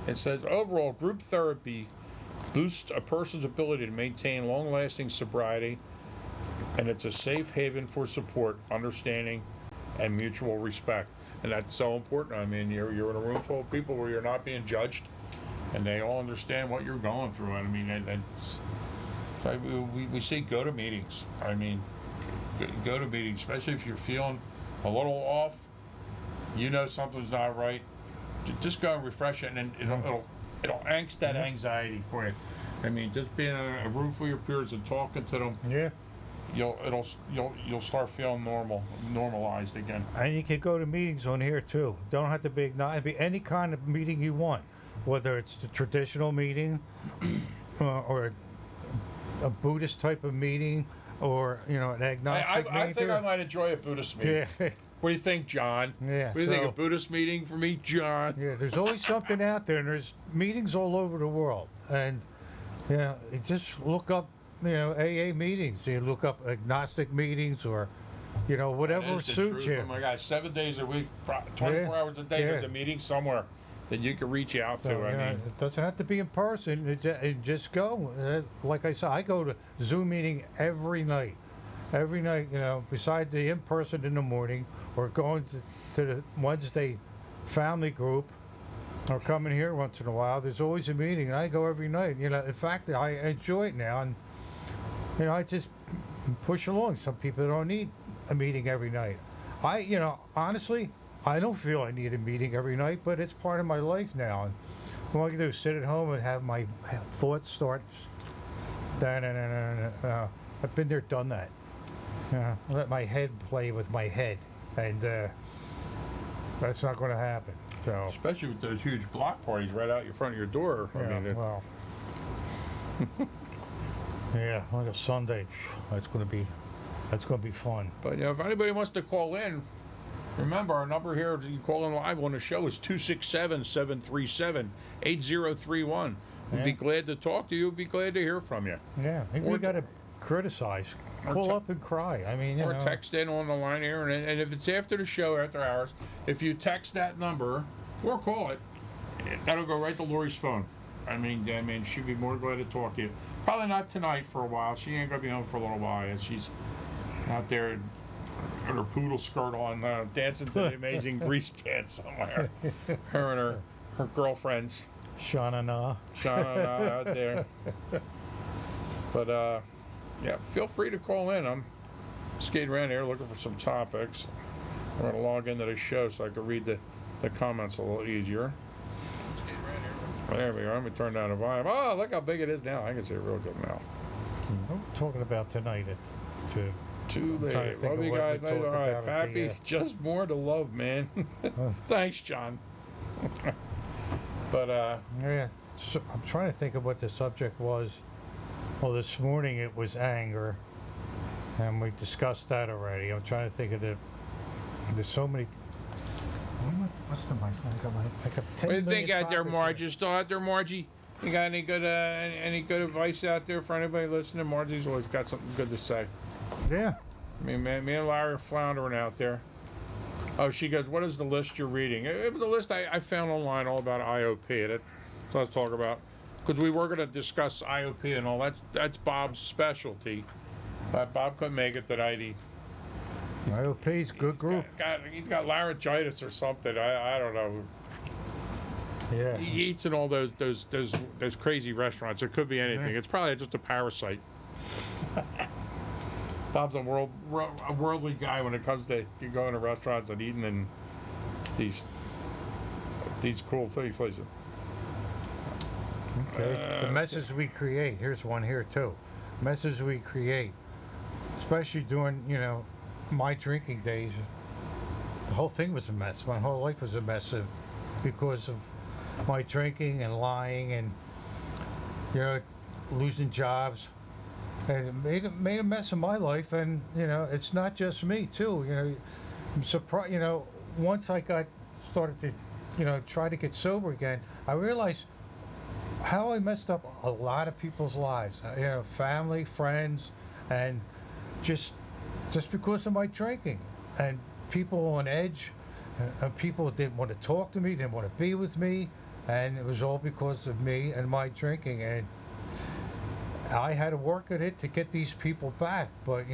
it says overall group therapy boosts a person's ability to maintain long-lasting sobriety, and it's a safe haven for support, understanding, and mutual respect. And that's so important. I mean, you're in a room full of people where you're not being judged, and they all understand what you're going through. I mean, so we say go to meetings. I mean, go to meetings, especially if you're feeling a little off. Something's not right. Just go and refresh it, and it'll angst that anxiety for you. I mean, just being in a room full of your peers and talking to them, Yeah, you'll start feeling normalized again. and you can go to meetings on here too. Don't have to be any kind of meeting you want, whether it's the traditional meeting or a Buddhist type of meeting or an agnostic I meeting. think I might enjoy a Buddhist meeting. Yeah. What do you think, John? Yeah, What do you think, a so- Buddhist meeting for me, John? Yeah, there's always something out there, and there's meetings all over the world. And you just look up, AA meetings. You look up agnostic meetings, or whatever That is the suits truth. you. Oh my God, 7 days a week, 24 Yeah, hours a day. There's yeah. a meeting somewhere that you can reach out to. So, I mean, it doesn't have to be in person. It just go. Like I said, I go to Zoom meeting every night. Every night, beside the in person in the morning, or going to the Wednesday family group, or coming here once in a while. There's always a meeting, and I go every night. In fact, I enjoy it now, and I just push along. Some people don't need a meeting every night. Honestly, I don't feel I need a meeting every night, but it's part of my life now. And all I can do is sit at home and have my thoughts start. I've been there, done that. Let my head play with my head, and that's not going to happen. So, especially with those huge block parties right out in front of your door. I yeah, mean, well, yeah, like a Sunday, that's going to be fun. but if anybody wants to call in, remember our number here that you call in live on the show is 267-737-8031. We'd be Yeah. glad to talk to you. We'd be glad to hear from you. Yeah, if Or you got to criticize, or pull te- up and cry. I mean, Or text in on the line here, and if it's after the show, after hours, if you text that number or call it, that'll go right to Lori's phone. I mean, she'd be more than glad to talk to you. Probably not tonight for a while. She ain't gonna be home for a little while. And she's out there in her poodle skirt on, dancing to the Amazing Grease Pants somewhere. Her and her girlfriends, Shauna Na. Shauna and I out there. But yeah, feel free to call in. I'm skating around here looking for some topics. I'm gonna log into the show so I can read the comments a little easier. There we go. Let me turn down the volume. Oh, look how big it is now. I can see it real good now. What are we talking about tonight? Too trying to late. think What of we what got? we All talked right, about at the, Pappy. Just more to love, man. Thanks, John. But Yeah, so I'm trying to think of what the subject was. Well, this morning it was anger, and we discussed that already. I'm trying to think of there's so many What's the mic? I got 10 What do you think million out there, topics Marge? You still out there, Margie? You got any good advice out there for anybody listening? Margie's always got something good to say. Yeah. Me and Larry are floundering out there. Oh, she goes, what is the list you're reading? It was a list I found online all about IOP. That's what I was talking about. Because we were going to discuss IOP and all. That's Bob's specialty. But Bob couldn't make it tonight. IOP's good group. He's got laryngitis or something. I don't know. Yeah. He eats in all those crazy restaurants. It could be anything. Yeah. It's probably just a parasite. Bob's a worldly guy when it comes to going to restaurants and eating in these cool places. Okay. The messes we create. Here's one here too. Messes we create, especially during my drinking days. The whole thing was a mess. My whole life was a mess because of my drinking and lying and losing jobs. And it made a mess of my life, and it's not just me too. I'm surprised. Once I started to try to get sober again, I realized how I messed up a lot of people's lives. Family, friends, and just because of my drinking, and people on edge, and people didn't want to talk to me, didn't want to be with me, and it was all because of me and my drinking. And I had to work at it to get these people back. But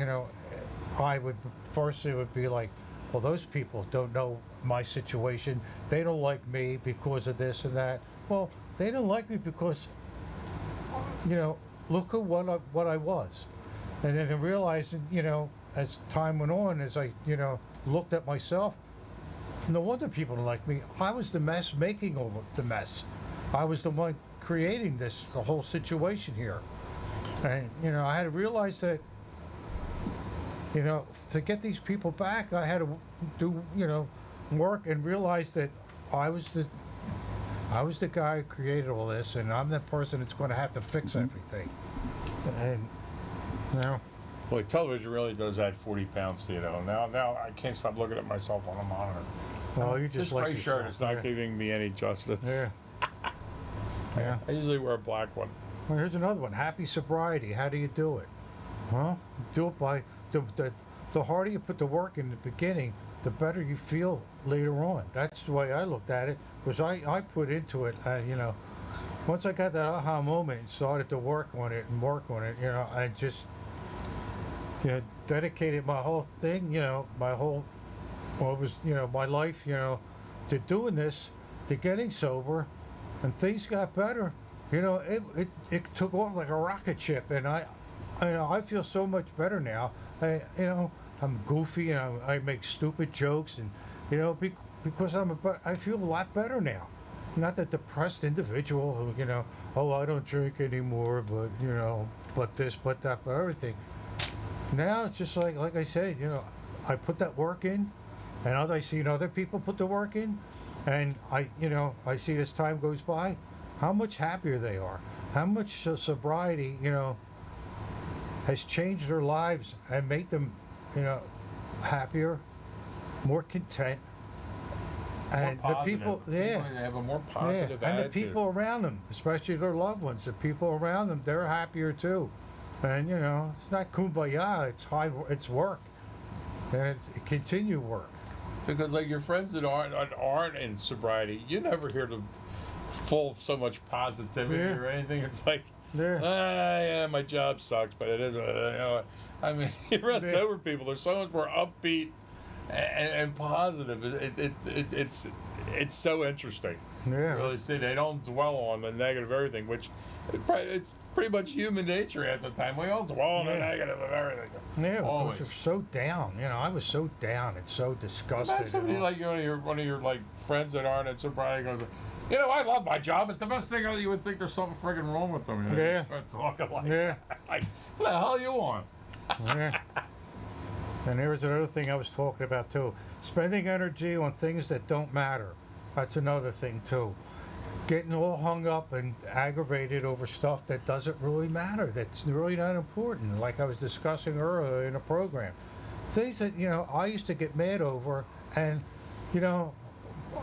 I would first, it would be like, well, those people don't know my situation. They don't like me because of this and that. Well, they don't like me because look at what I was. And then realizing, as time went on, as I looked at myself, no wonder people don't like me. I was the mess making over the mess. I was the one creating the whole situation here. And I had to realize that to get these people back, I had to do work and realize that I was the guy who created all this, and I'm the person that's going to have to fix everything. And Boy, television really does add 40 pounds to you, though. Now I can't stop looking at myself on the monitor. well, you just This like gray shirt yourself. is not Yeah. giving me any justice. Yeah. Yeah. I usually wear a black one. Well, here's another one. Happy sobriety. How do you do it? Well, do it by the harder you put the work in the beginning, the better you feel later on. That's the way I looked at it. Was I put into it. Once I got that aha moment and started to work on it, I just dedicated my whole thing. My whole my life. To doing this, to getting sober, and things got better. It took off like a rocket ship, and I feel so much better now. I'm goofy and I make stupid jokes, and because I feel a lot better now. Not that depressed individual who oh, I don't drink anymore, but this, but that, but everything. Now it's just like I said, I put that work in, and I seen other people put the work in, and I see as time goes by, how much happier they are, how much sobriety, has changed their lives and made them, happier, more content. And More the people, positive. yeah, They have a more positive and the attitude. people around them, especially their loved ones, the people around them, they're happier too. And it's not kumbaya, it's work, and it's continue work. Because like your friends that aren't in sobriety, you never hear them full of so much positivity Yeah. or anything. It's like, Yeah. yeah, my job sucks, but it is. I mean, you're around Yeah. sober people. They're so much more upbeat and positive. It's so interesting. Yeah. Really, see, they don't dwell on the negative everything, which it's pretty much human nature at the time. We all dwell on the Yeah. negative of everything. Yeah, because Always. you're so down. I was so down and so disgusted. Imagine somebody like one of your like friends that aren't in sobriety goes, I love my job. It's the best thing. You would think there's something friggin' wrong with them. Yeah. You start talking like, Yeah. like, what the hell you want? Yeah. And there was another thing I was talking about too. Spending energy on things that don't matter. That's another thing too. Getting all hung up and aggravated over stuff that doesn't really matter. That's really not important. Like I was discussing earlier in a program. Things that, I used to get mad over, and,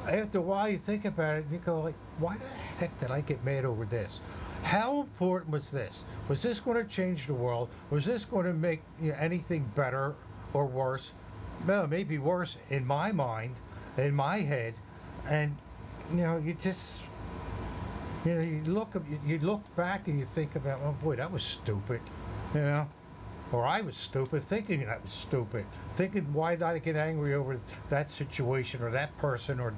after a while you think about it and you go like, why the heck did I get mad over this? How important was this? Was this going to change the world? Was this going to make anything better or worse? No, maybe worse in my mind, in my head, and you just you look back and you think about, oh boy, that was stupid, or I was stupid thinking that was stupid, thinking why did I get angry over that situation or that person, or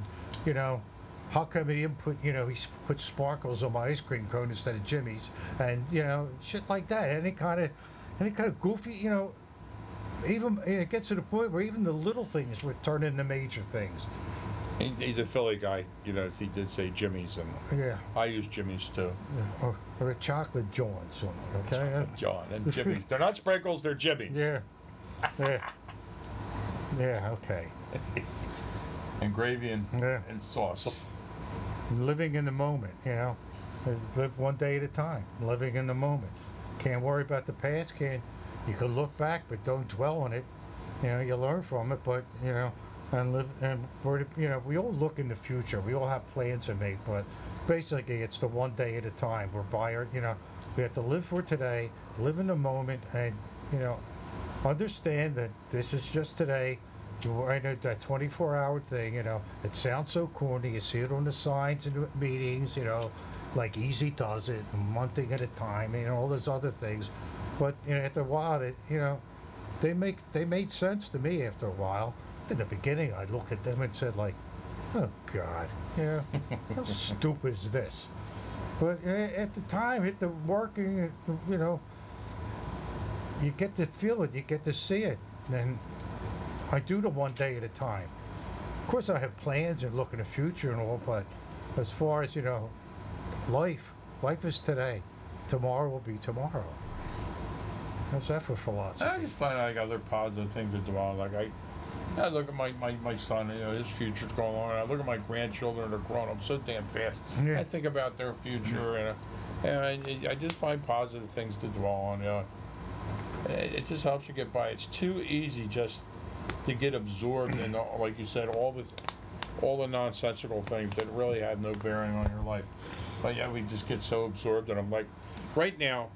how come he didn't put he put sparkles on my ice cream cone instead of Jimmy's, and shit like that. Any kind of goofy, even it gets to the point where even the little things would turn into major things. He's a Philly guy, he did say Jimmy's, and Yeah. I use Jimmy's too. Or a chocolate Jones, okay? John and Jimmy's. They're not sprinkles, they're Jimmy's. Yeah. Yeah. Yeah, okay. And gravy and, Yeah. and sauce. Living in the moment, Live one day at a time. Living in the moment. Can't worry about the past. You can look back, but don't dwell on it. You learn from it, but and live, and we all look in the future. We all have plans to make, but basically it's the one day at a time. We're we have to live for today, live in the moment, and understand that this is just today. I know that 24-hour thing, it sounds so corny. You see it on the signs in the meetings, like Easy does it, one thing at a time, all those other things. But after a while, they made sense to me after a while. In the beginning, I'd look at them and said like, oh God, how stupid is this? But at the time, at the working, you get to feel it, you get to see it, and I do the one day at a time. Of course, I have plans and look in the future and all, but as far as life is today. Tomorrow will be tomorrow. How's that for philosophy? I just find other positive things to dwell on. Like I look at my son, his future's going on. And I look at my grandchildren, they're growing up so damn fast. Yeah. I think about their future, and I just find positive things to dwell on. It just helps you get by. It's too easy just to get absorbed in, like you said, all the nonsensical things that really have no bearing on your life. But yeah, we just get so absorbed, and I'm like, right now,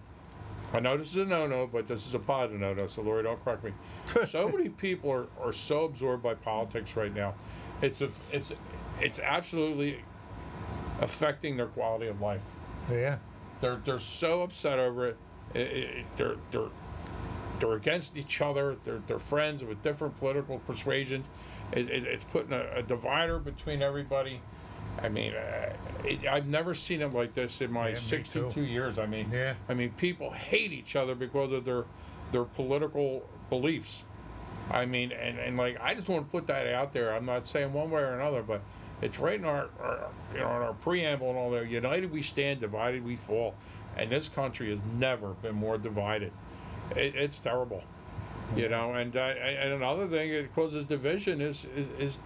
I know this is a no-no, but this is a positive no-no, so Lori, don't correct me. So many people are so absorbed by politics right now. It's absolutely affecting their quality of life. Yeah. They're so upset over it. They're against each other. They're friends with different political persuasions. It's putting a divider between everybody. I mean, I've never seen it like this in my 62 years. I mean, Yeah. People hate each other because of their political beliefs. I mean, and like, I just want to put that out there. I'm not saying one way or another, but it's right in our in our preamble and all that. United we stand, divided we fall. And this country has never been more divided. It's terrible. And another thing that causes division is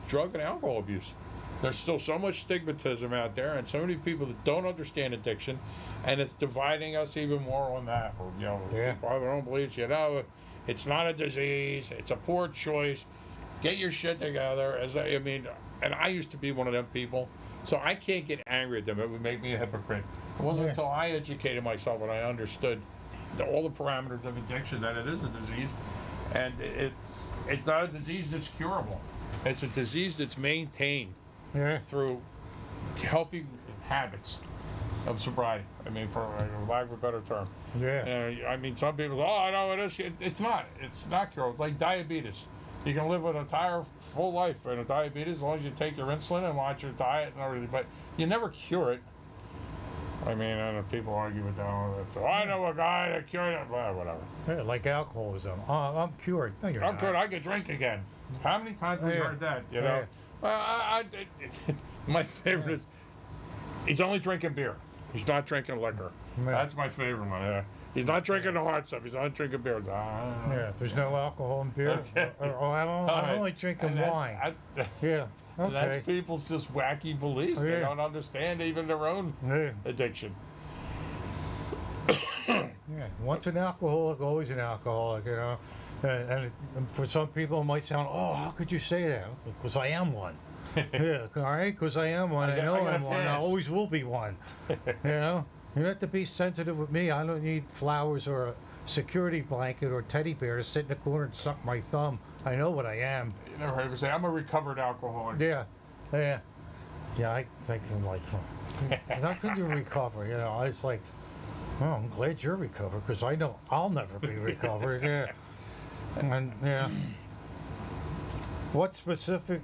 drug and alcohol abuse. There's still so much stigmatism out there, and so many people that don't understand addiction, and it's dividing us even more on that. Or, Yeah. people have their own beliefs. It's not a disease. It's a poor choice. Get your shit together. And I used to be one of them people, so I can't get angry at them. It would make me a hypocrite. It wasn't Yeah. until I educated myself and I understood all the parameters of addiction that it is a disease, and it's not a disease that's curable. It's a disease that's maintained Yeah. through healthy habits of sobriety. For lack of a better term. Yeah. Some people say, I know it is. It's not. It's not curable. It's like diabetes. You can live an entire full life in a diabetes as long as you take your insulin and watch your diet and everything, but you never cure it. And people argue with that. I know a guy that cured it. Well, whatever. Yeah, like alcoholism. Oh, I'm cured. No, you're I'm not. cured. I could drink again. How many times have you Yeah. heard that? Yeah. Well, my favorite is he's only drinking beer. He's not drinking liquor. Yeah. That's my favorite one. Yeah. He's not drinking the hard stuff. He's not drinking beer. Yeah, there's no alcohol in beer. Okay. I'm only drinking wine. Yeah. And Okay. that's people's just wacky beliefs. They Yeah. don't understand even their own Yeah. addiction. Yeah. Once an alcoholic, always an alcoholic. And for some people, it might sound, oh, how could you say that? Because I am one. Yeah, all right, because I am one. I I know gotta I'm one. I pass. always will be one. You know, you have to be sensitive with me. I don't need flowers or a security blanket or teddy bear to sit in the corner and suck my thumb. I know what I am. You never heard me say, I'm a recovered alcoholic. Yeah, yeah, yeah. I think I'm like, how could you recover? You know, I was like, well, I'm glad you're recovered because I know I'll never be recovered. Yeah, and yeah. What specifically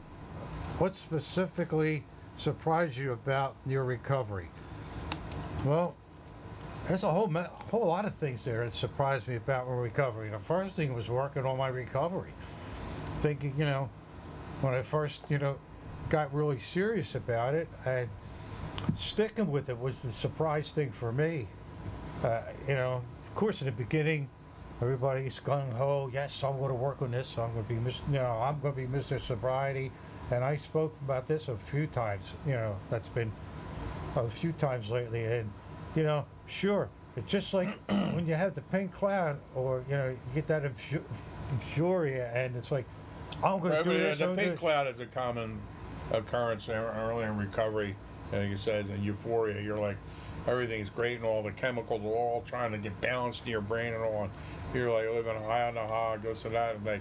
surprised you about your recovery? Well, there's a whole lot of things there that surprised me about my recovery. The first thing was working on my recovery. Thinking, you know, when I first, you know, got really serious about it, and sticking with it was the surprise thing for me. You know, of course, in the beginning, everybody's gung ho. Yes, I'm going to work on this. I'm going to be, I'm going to be Mr. Sobriety. And I spoke about this a few times. You know, that's been a few times lately. And you know, sure, it's just like when you have the pink cloud, or you know, you get that euphoria, and it's like, I'm going to do this. The I'm gonna pink do cloud is a common occurrence early in recovery. Like you said, in euphoria, you're like, everything's great and all the chemicals are all trying to get balanced in your brain and all. And you're like living high on the hog, this and that, and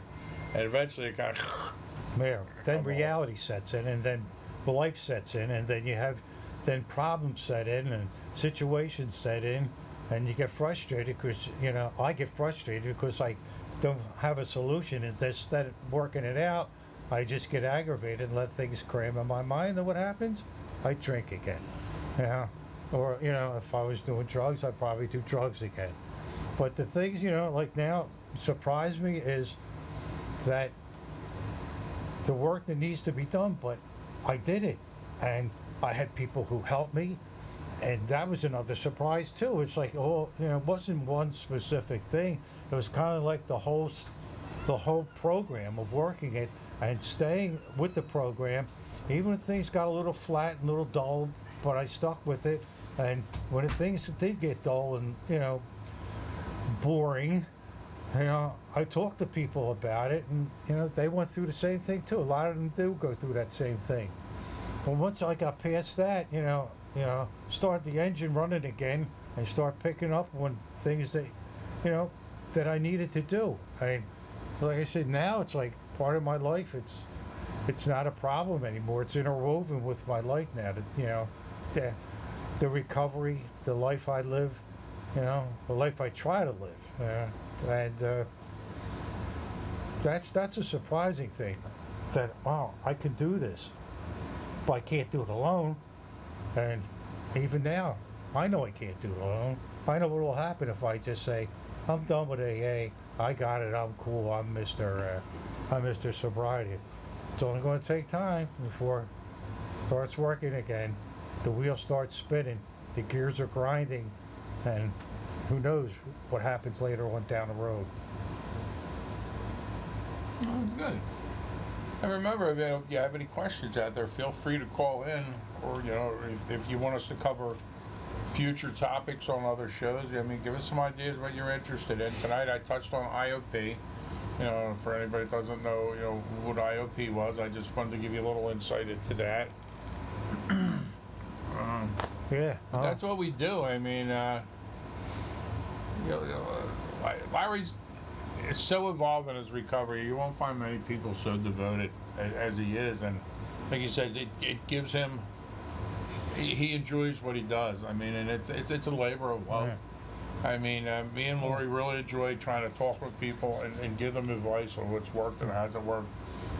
eventually it kind of. Yeah. Then Come on. reality sets in, and then life sets in, and then you have problems set in, and situations set in, and you get frustrated because you know I get frustrated because I don't have a solution. Instead of working it out, I just get aggravated and let things cram in my mind. And what happens? I drink again. Yeah. Or you know, if I was doing drugs, I'd probably do drugs again. But the things, you know, like now surprise me is that the work that needs to be done, but I did it, and I had people who helped me, and that was another surprise too. It's like, oh, you know, it wasn't one specific thing. It was kind of like the whole program of working it and staying with the program, even when things got a little flat and a little dull, but I stuck with it. And when things did get dull and you know boring, you know, I talked to people about it, and you know they went through the same thing too. A lot of them do go through that same thing. Well, once I got past that, you know, start the engine running again and start picking up on things that, you know, that I needed to do. And like I said, now it's like part of my life. It's not a problem anymore. It's interwoven with my life now. That you know, the recovery, the life I live, you know, the life I try to live. And that's a surprising thing, that wow, I can do this, but I can't do it alone. And even now, I know I can't do it alone. I know what will happen if I just say, I'm done with AA. I got it. I'm cool. I'm Mr. Sobriety. It's only going to take time before it starts working again. The wheel starts spinning. The gears are grinding, and who knows what happens later on down the road. Oh, good. And remember, if you have any questions out there, feel free to call in, or you know, if you want us to cover future topics on other shows. I mean, give us some ideas what you're interested in. Tonight, I touched on IOP. You know, for anybody that doesn't know, you know what IOP was, I just wanted to give you a little insight into that. Yeah. That's what we do. I mean, Larry's is so involved in his recovery. You won't find many people so devoted as he is, and like you said, it gives him. He enjoys what he does. I mean, and it's a labor of love. Yeah. I mean, me and Lori really enjoy trying to talk with people and give them advice on what's worked and hasn't worked,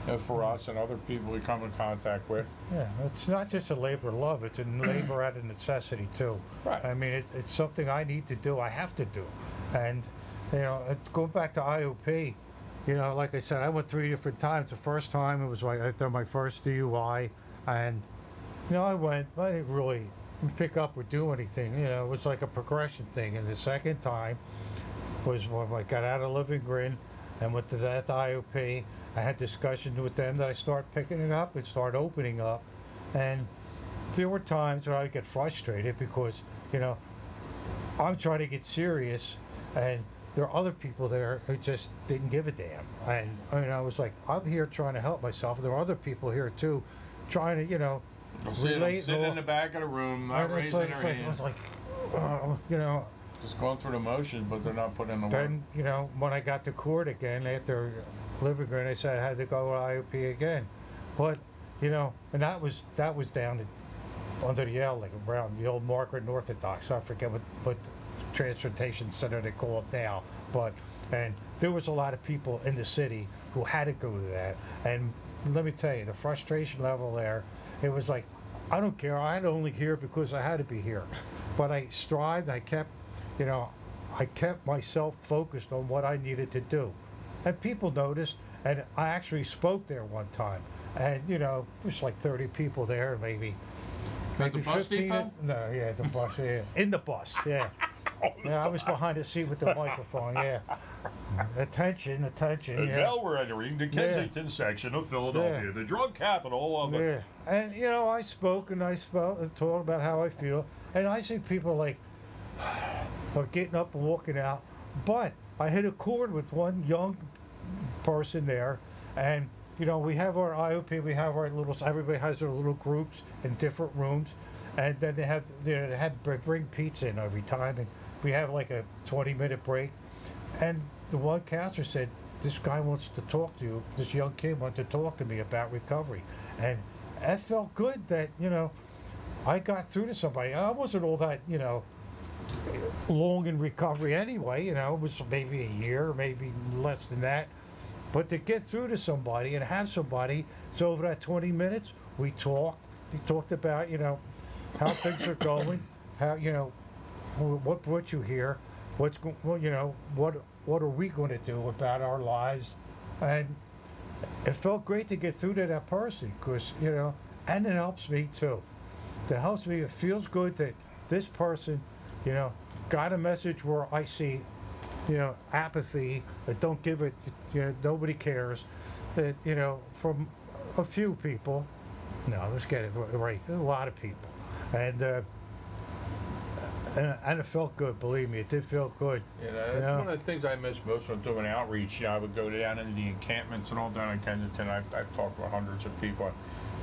you know, for us and other people we come in contact with. Yeah, it's not just a labor of love, it's a labor out of necessity too. Right. I mean, it's something I need to do, I have to do. And, you know, going back to IOP, you know, like I said, I went 3 different times. The first time it was like after my first DUI, and, you know, I didn't really pick up or do anything. You know, it was like a progression thing. And the second time was when I got out of Living Green and went to that IOP. I had discussions with them that I start picking it up and start opening up. And there were times where I get frustrated because, you know, I'm trying to get serious, and there are other people there who just didn't give a damn. And I mean, I was like, I'm here trying to help myself. There are other people here too trying to, you know, I'll see them relate. sitting in the back of the room, not and it's raising like, their it's like, hand, it's like, you know, just going through the motions, but they're not putting in the work. then, you know, when I got to court again after living here, they said I had to go to IOP again. But, you know, and that was down under the L, like around the old Margaret Orthodox. I forget what transportation center they call it now. But, and there was a lot of people in the city who had to go to that. And let me tell you, the frustration level there, it was like, I don't care. I had only here because I had to be here. But I strived, I kept myself focused on what I needed to do. And people noticed, and I actually spoke there one time. And, you know, there's like 30 people there, maybe. At the maybe bus 15 depot? No, yeah, the bus, yeah. In the bus, yeah. Yeah, I was behind the seat with the microphone, yeah. Attention, And yeah. now we're entering the Kensington section of Philadelphia, Yeah. the drug capital of the. Yeah, and you know, I spoke and talked about how I feel, and I see people like are getting up and walking out, but I hit a chord with one young person there, and you know, we have our IOP, we have our little, everybody has their little groups in different rooms, and then they have to bring pizza in every time, and we have like a 20-minute break, and the one counselor said, this guy wants to talk to you, this young kid wants to talk to me about recovery. And it felt good that, you know, I got through to somebody. I wasn't all that, you know, long in recovery anyway, you know, it was maybe a year, maybe less than that. But to get through to somebody and have somebody, so over that 20 minutes, we talked about, you know, how things are going, how, you know, what brought you here, well, you know, what are we going to do about our lives? And it felt great to get through to that person, because, you know, and it helps me too. It helps me, it feels good that this person, you know, got a message where I see, you know, apathy, that don't give it, you know, nobody cares, that, you know, from a few people, no, let's get it right, a lot of people. And it felt good, believe me, it did feel good. You know, that's one of the things I miss most when doing outreach. You know, I would go down into the encampments and all down in Kensington. I've talked with hundreds of people.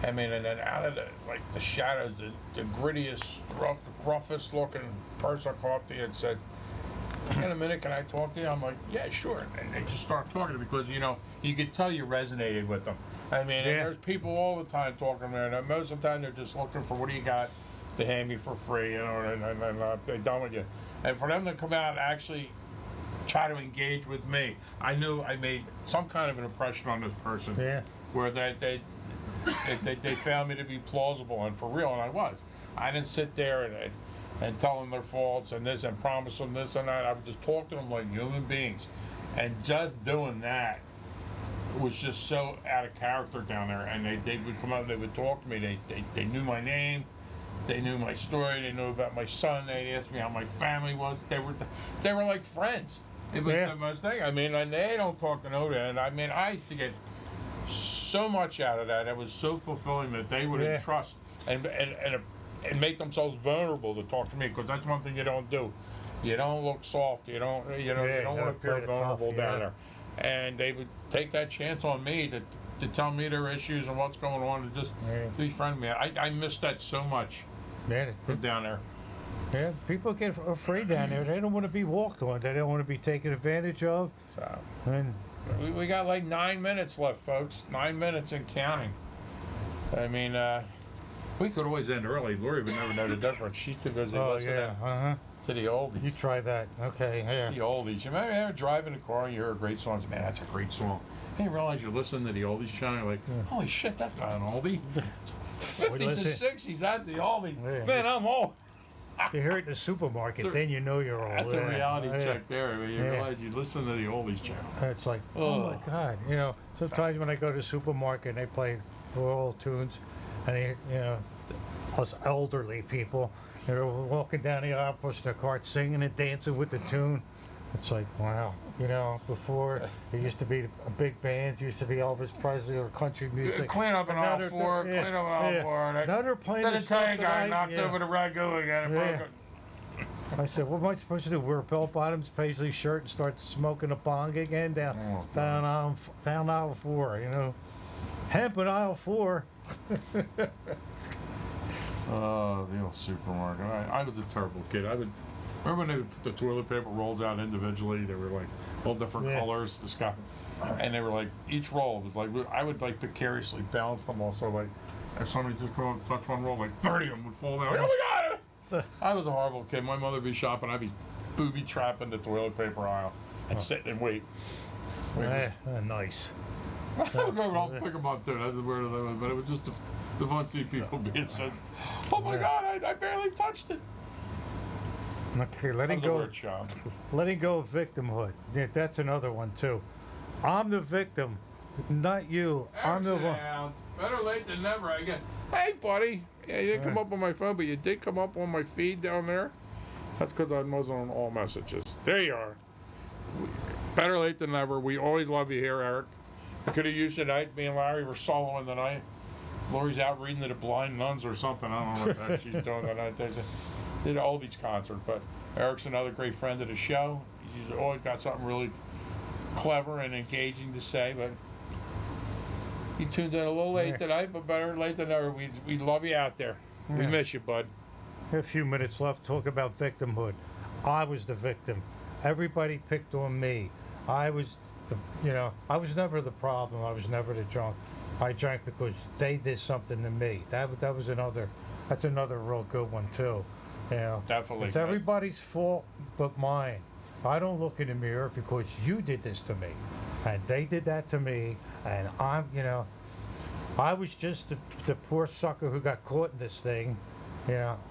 I mean, and then out of the shadows, the grittiest, roughest looking person came up to you and said, in a minute, can I talk to you? I'm like, yeah, sure. And they just start talking to me because, you know, you could tell you resonated with them. I mean, and Yeah. there's people all the time talking there, and most of the time they're just looking for what do you got to hand me for free, you know, and they're done with you. And for them to come out and actually try to engage with me, I knew I made some kind of an impression on this person. Yeah. Where they found me to be plausible and for real, and I was. I didn't sit there and tell them their faults and this and promise them this and that. I would just talk to them like human beings. And just doing that was just so out of character down there. And they would come up and they would talk to me. They knew my name. They knew my story. They knew about my son. They asked me how my family was. They were like friends. It was Yeah. the most thing. I mean, and they don't talk to nobody. And I mean, I used to get so much out of that. It was so fulfilling that they would Yeah. entrust and make themselves vulnerable to talk to me, because that's one thing you don't do. You don't look soft. You don't Yeah, you don't want to play appear the vulnerable tough, down yeah. there. And they would take that chance on me to tell me their issues and what's going on, and just Yeah. to be friendly. Man, I miss that so much Man, from down there. yeah, people get afraid down there. They don't want to be walked on. They don't want to be taken advantage of. So And we got like 9 minutes left, folks. 9 minutes and counting. I mean, we could always end early. Lori would never know the difference. She's too busy oh listening yeah, to the You oldies. try that. Okay, yeah. The oldies. You remember ever driving a car and you hear a great song? Man, that's a great song. Then you realize you're listening to the oldies channel. You're like, holy shit, that's not an oldie. The 50s and listen. 60s, that's the oldie. Yeah. Man, I'm old. You hear it in the supermarket, So- then you know you're old. That's a Yeah, reality yeah. check there. I mean, you Yeah. realize you listen to the oldies channel. It's like, oh my Ugh. God. You know, sometimes when I go to the supermarket and they play old tunes, and they, you know, us elderly people, they're walking down the aisle, pushing their cart, singing and dancing with the tune. It's like, wow. You know, before it used to be a big band, used to be Elvis Presley or country music. Clean up an Now aisle they're- four, yeah, clean up an aisle yeah. four. Now they're playing Then the the stuff Italian that guy I- knocked yeah. over the ragu again and broke Yeah. it. I said, what am I supposed to do? Wear belt bottoms, paisley shirt, and start smoking a bong again down Oh, down aisle 4, you know? Hemp in aisle 4. The old supermarket. I was a terrible kid. I would remember when they would put the toilet paper rolls out individually. They were like all different Yeah. colors. The sky, and they were like each roll was like I would like precariously balance them. Also, like if somebody just go and touch one roll, like 30 of them would fall down. Oh my God! I was a horrible kid. My mother would be shopping. I'd be booby trapping the toilet paper aisle and sitting and wait. Nice. I would go and I'll pick them up too. That's where they was, but it was just the fun to see people being said, "Oh my God, I barely touched it." Okay, That letting was a go. weird job. Letting go of victimhood. Yeah, that's another one too. I'm the victim, not you. I'm the one. Better late than never. I get. Hey, buddy. Yeah, you didn't come up on my phone, but you did come up on my feed down there. That's because I wasn't on all messages. There you are. Better late than never. We always love you here, Eric. We could have used tonight. Me and Larry were soloing tonight. Lori's out reading to the blind nuns or something. I don't know what the heck she's doing tonight. There's an oldies concert, but Eric's another great friend of the show. He's always got something really clever and engaging to say, but he tuned in a little late tonight, but better late than never. We love you out there. We miss you, bud. A few minutes left. Talk about victimhood. I was the victim. Everybody picked on me. I was I was never the problem. I was never the drunk. I drank because they did something to me. That's another real good one too. You know, Definitely. it's everybody's fault but mine. I don't look in the mirror because you did this to me, and they did that to me, and I was just the poor sucker who got caught in this thing.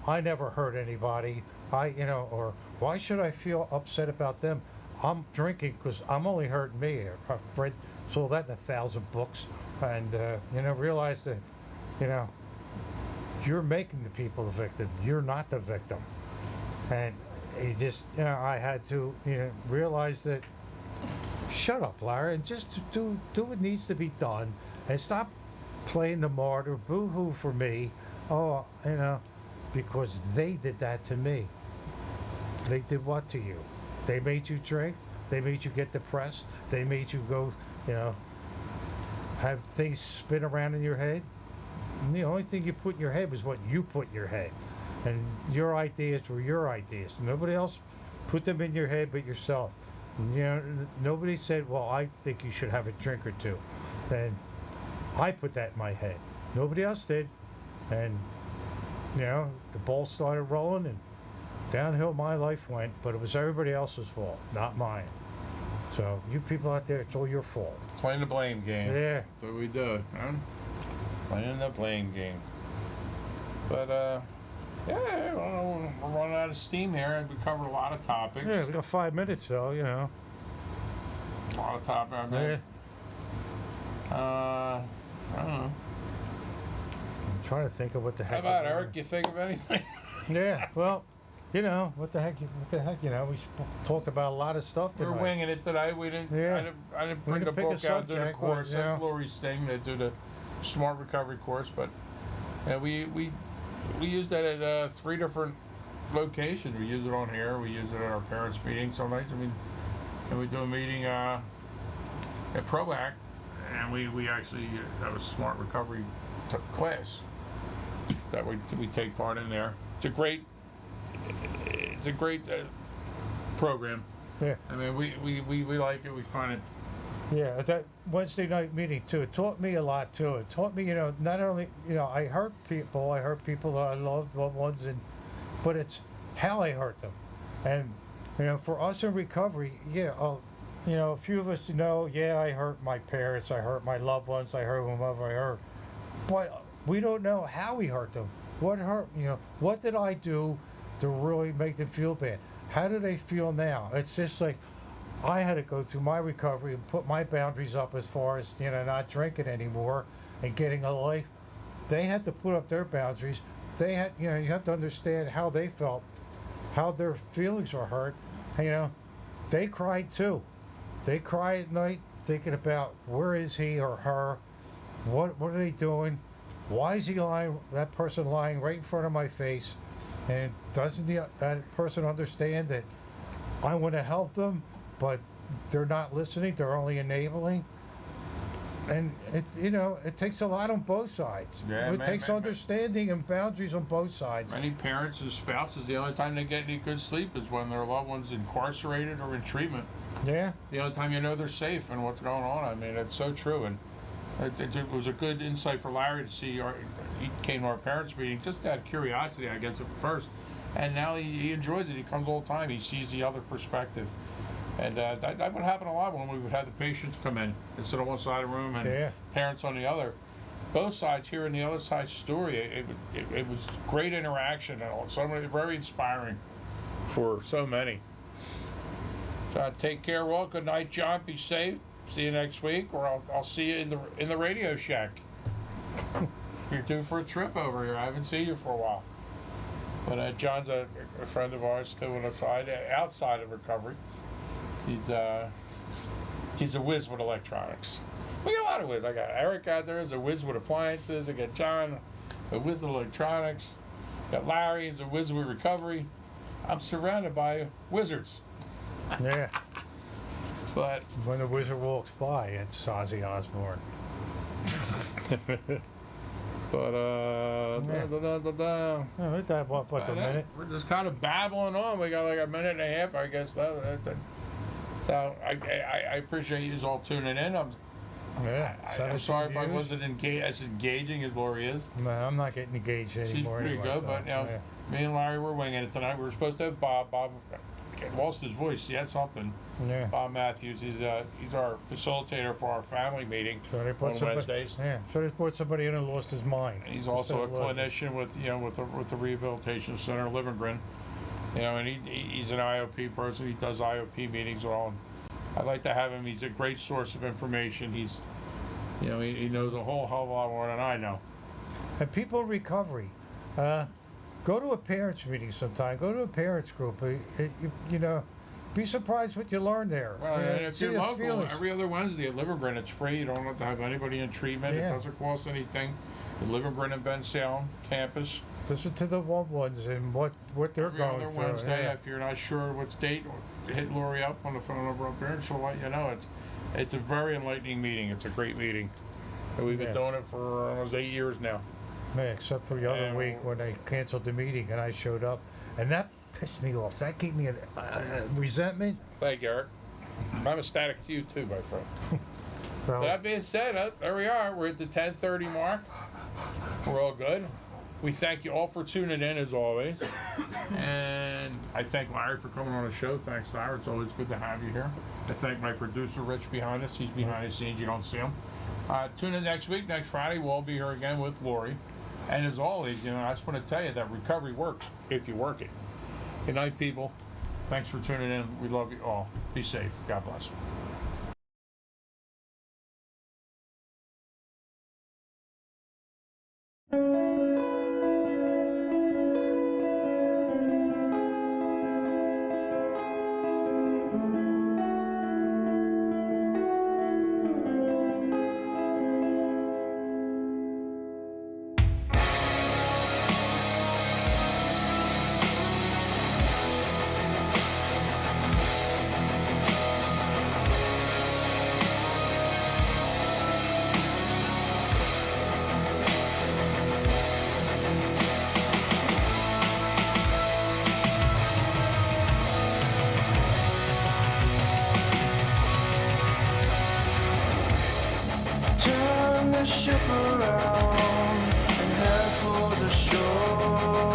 I never hurt anybody. Or why should I feel upset about them? I'm drinking because I'm only hurting me. I've saw that in 1,000 books, and realize that, you're making the people the victim. You're not the victim, and you just, I had to, realize that. Shut up, Larry, and just do what needs to be done, and stop playing the martyr. Boo-hoo for me. Oh, because they did that to me. They did what to you? They made you drink. They made you get depressed. They made you go, have things spin around in your head. And the only thing you put in your head was what you put in your head. And your ideas were your ideas. Nobody else put them in your head but yourself. Nobody said, well, I think you should have a drink or two. And I put that in my head. Nobody else did. And, the ball started rolling and downhill my life went, but it was everybody else's fault, not mine. So you people out there, it's all your fault. Playing the blame game. Yeah. That's what we do, huh? Playing the blame game. But, yeah, we're running out of steam here. We covered a lot of topics. Yeah, we got 5 minutes though, A lot of topics. I mean, I don't know. I'm trying to think of what the How heck. about Eric? You think of anything? Yeah, well, what the heck, we talked about a lot of stuff We're tonight. winging it today. We didn't. Yeah. I didn't We bring the didn't pick a book out to do the subject, course. but, That's Lori's thing to do the smart recovery course. But we used that at 3 different locations. We use it on here. We use it at our parents' meeting some nights. And we do a meeting at ProAct, and we actually have a smart recovery class that we take part in there. It's a great program. Yeah. I mean, we like it. We find it. Yeah, that Wednesday night meeting too. It taught me a lot too. It taught me, not only, I hurt people that I loved, loved ones, but it's how I hurt them. And, for us in recovery, a few of us I hurt my parents, I hurt my loved ones, I hurt whomever I hurt. But we don't know how we hurt them. What hurt, what did I do to really make them feel bad? How do they feel now? It's just like, I had to go through my recovery and put my boundaries up as far as, not drinking anymore and getting a life. They had to put up their boundaries. They had, you have to understand how they felt, how their feelings were hurt. And, they cried too. They cry at night thinking about where is he or her? What are they doing? Why is that person lying right in front of my face? And doesn't that person understand that I want to help them, but they're not listening, they're only enabling? And it takes a lot on both sides. Yeah, It man, takes man. understanding and boundaries on both sides. Many parents and spouses, the only time they get any good sleep is when their loved one's incarcerated or in treatment. Yeah. The only time you know they're safe and what's going on. I mean, it's so true. And it was a good insight for Larry to see. He came to our parents' meeting just out of curiosity, I guess, at first. And now he enjoys it. He comes all the time. He sees the other perspective. And that would happen a lot when we would have the patients come in and sit on one side of the room and Yeah. parents on the other. Both sides hearing the other side's story, it was great interaction and all. So very inspiring for so many. Take care, well. Good night, John. Be safe. See you next week, or I'll see you in the Radio Shack. You're due for a trip over here. I haven't seen you for a while. But John's a friend of ours too, on the side, outside of recovery. He's a whiz with electronics. We got a lot of whiz. I got Eric out there, is a whiz with appliances. I got John, a whiz with electronics. Got Larry, is a whiz with recovery. I'm surrounded by wizards. Yeah. But When the wizard walks by, it's Ozzy Osbourne. Oh, let that walk like a minute. We're just kind of babbling on. We got like a minute and a half, I guess. So I appreciate you all tuning in. Yeah. I'm sorry if I 17 wasn't as engaging as Lori is. No, I'm not getting engaged She's anymore. pretty anyway, good, so, but yeah. me and Larry were winging it tonight. We were supposed to have Bob. Bob lost his voice. He had something. Yeah. Bob Matthews. He's our facilitator for our family meeting So they put on somebody, Wednesdays. Yeah. So they put somebody in who lost his mind. And he's also a Instead of clinician with the Rehabilitation Center, Livengren. And he's an IOP person. He does IOP meetings and all. I'd like to have him. He's a great source of information. He's, he knows a whole hell of a lot more than I know. And people in recovery, go to a parents' meeting sometime. Go to a parents' group. Be surprised what you learn there. Well, and if see you're the local, feelings. every other Wednesday at Livengren, it's free. You don't have to have anybody in treatment. Yeah. It doesn't cost anything. The Livengren and Ben Salem campus. Listen to the loved ones and what they're Every going other through. Wednesday, yeah. if you're not sure which date, hit Lori up on the phone number up there, and she'll let you know. It's a very enlightening meeting. It's a great meeting. And we've been Yeah. doing it for almost 8 years now. Yeah, except for the other And week when they canceled the meeting and I showed up, and that pissed me off. That gave me a resentment. Thank you, Eric. I'm ecstatic to you too, my friend. So, So that being said, there we are. We're at the 10:30 mark. We're all good. We thank you all for tuning in as always. And I thank Larry for coming on the show. Thanks, Larry. It's always good to have you here. I thank my producer, Rich, behind us. He's behind the scenes. You don't see him. Tune in next week. Next Friday, we'll all be here again with Lori. And as always, I just want to tell you that recovery works if you work it. Good night, people. Thanks for tuning in. We love you all. Be safe. God bless. Turn the ship around and head for the shore.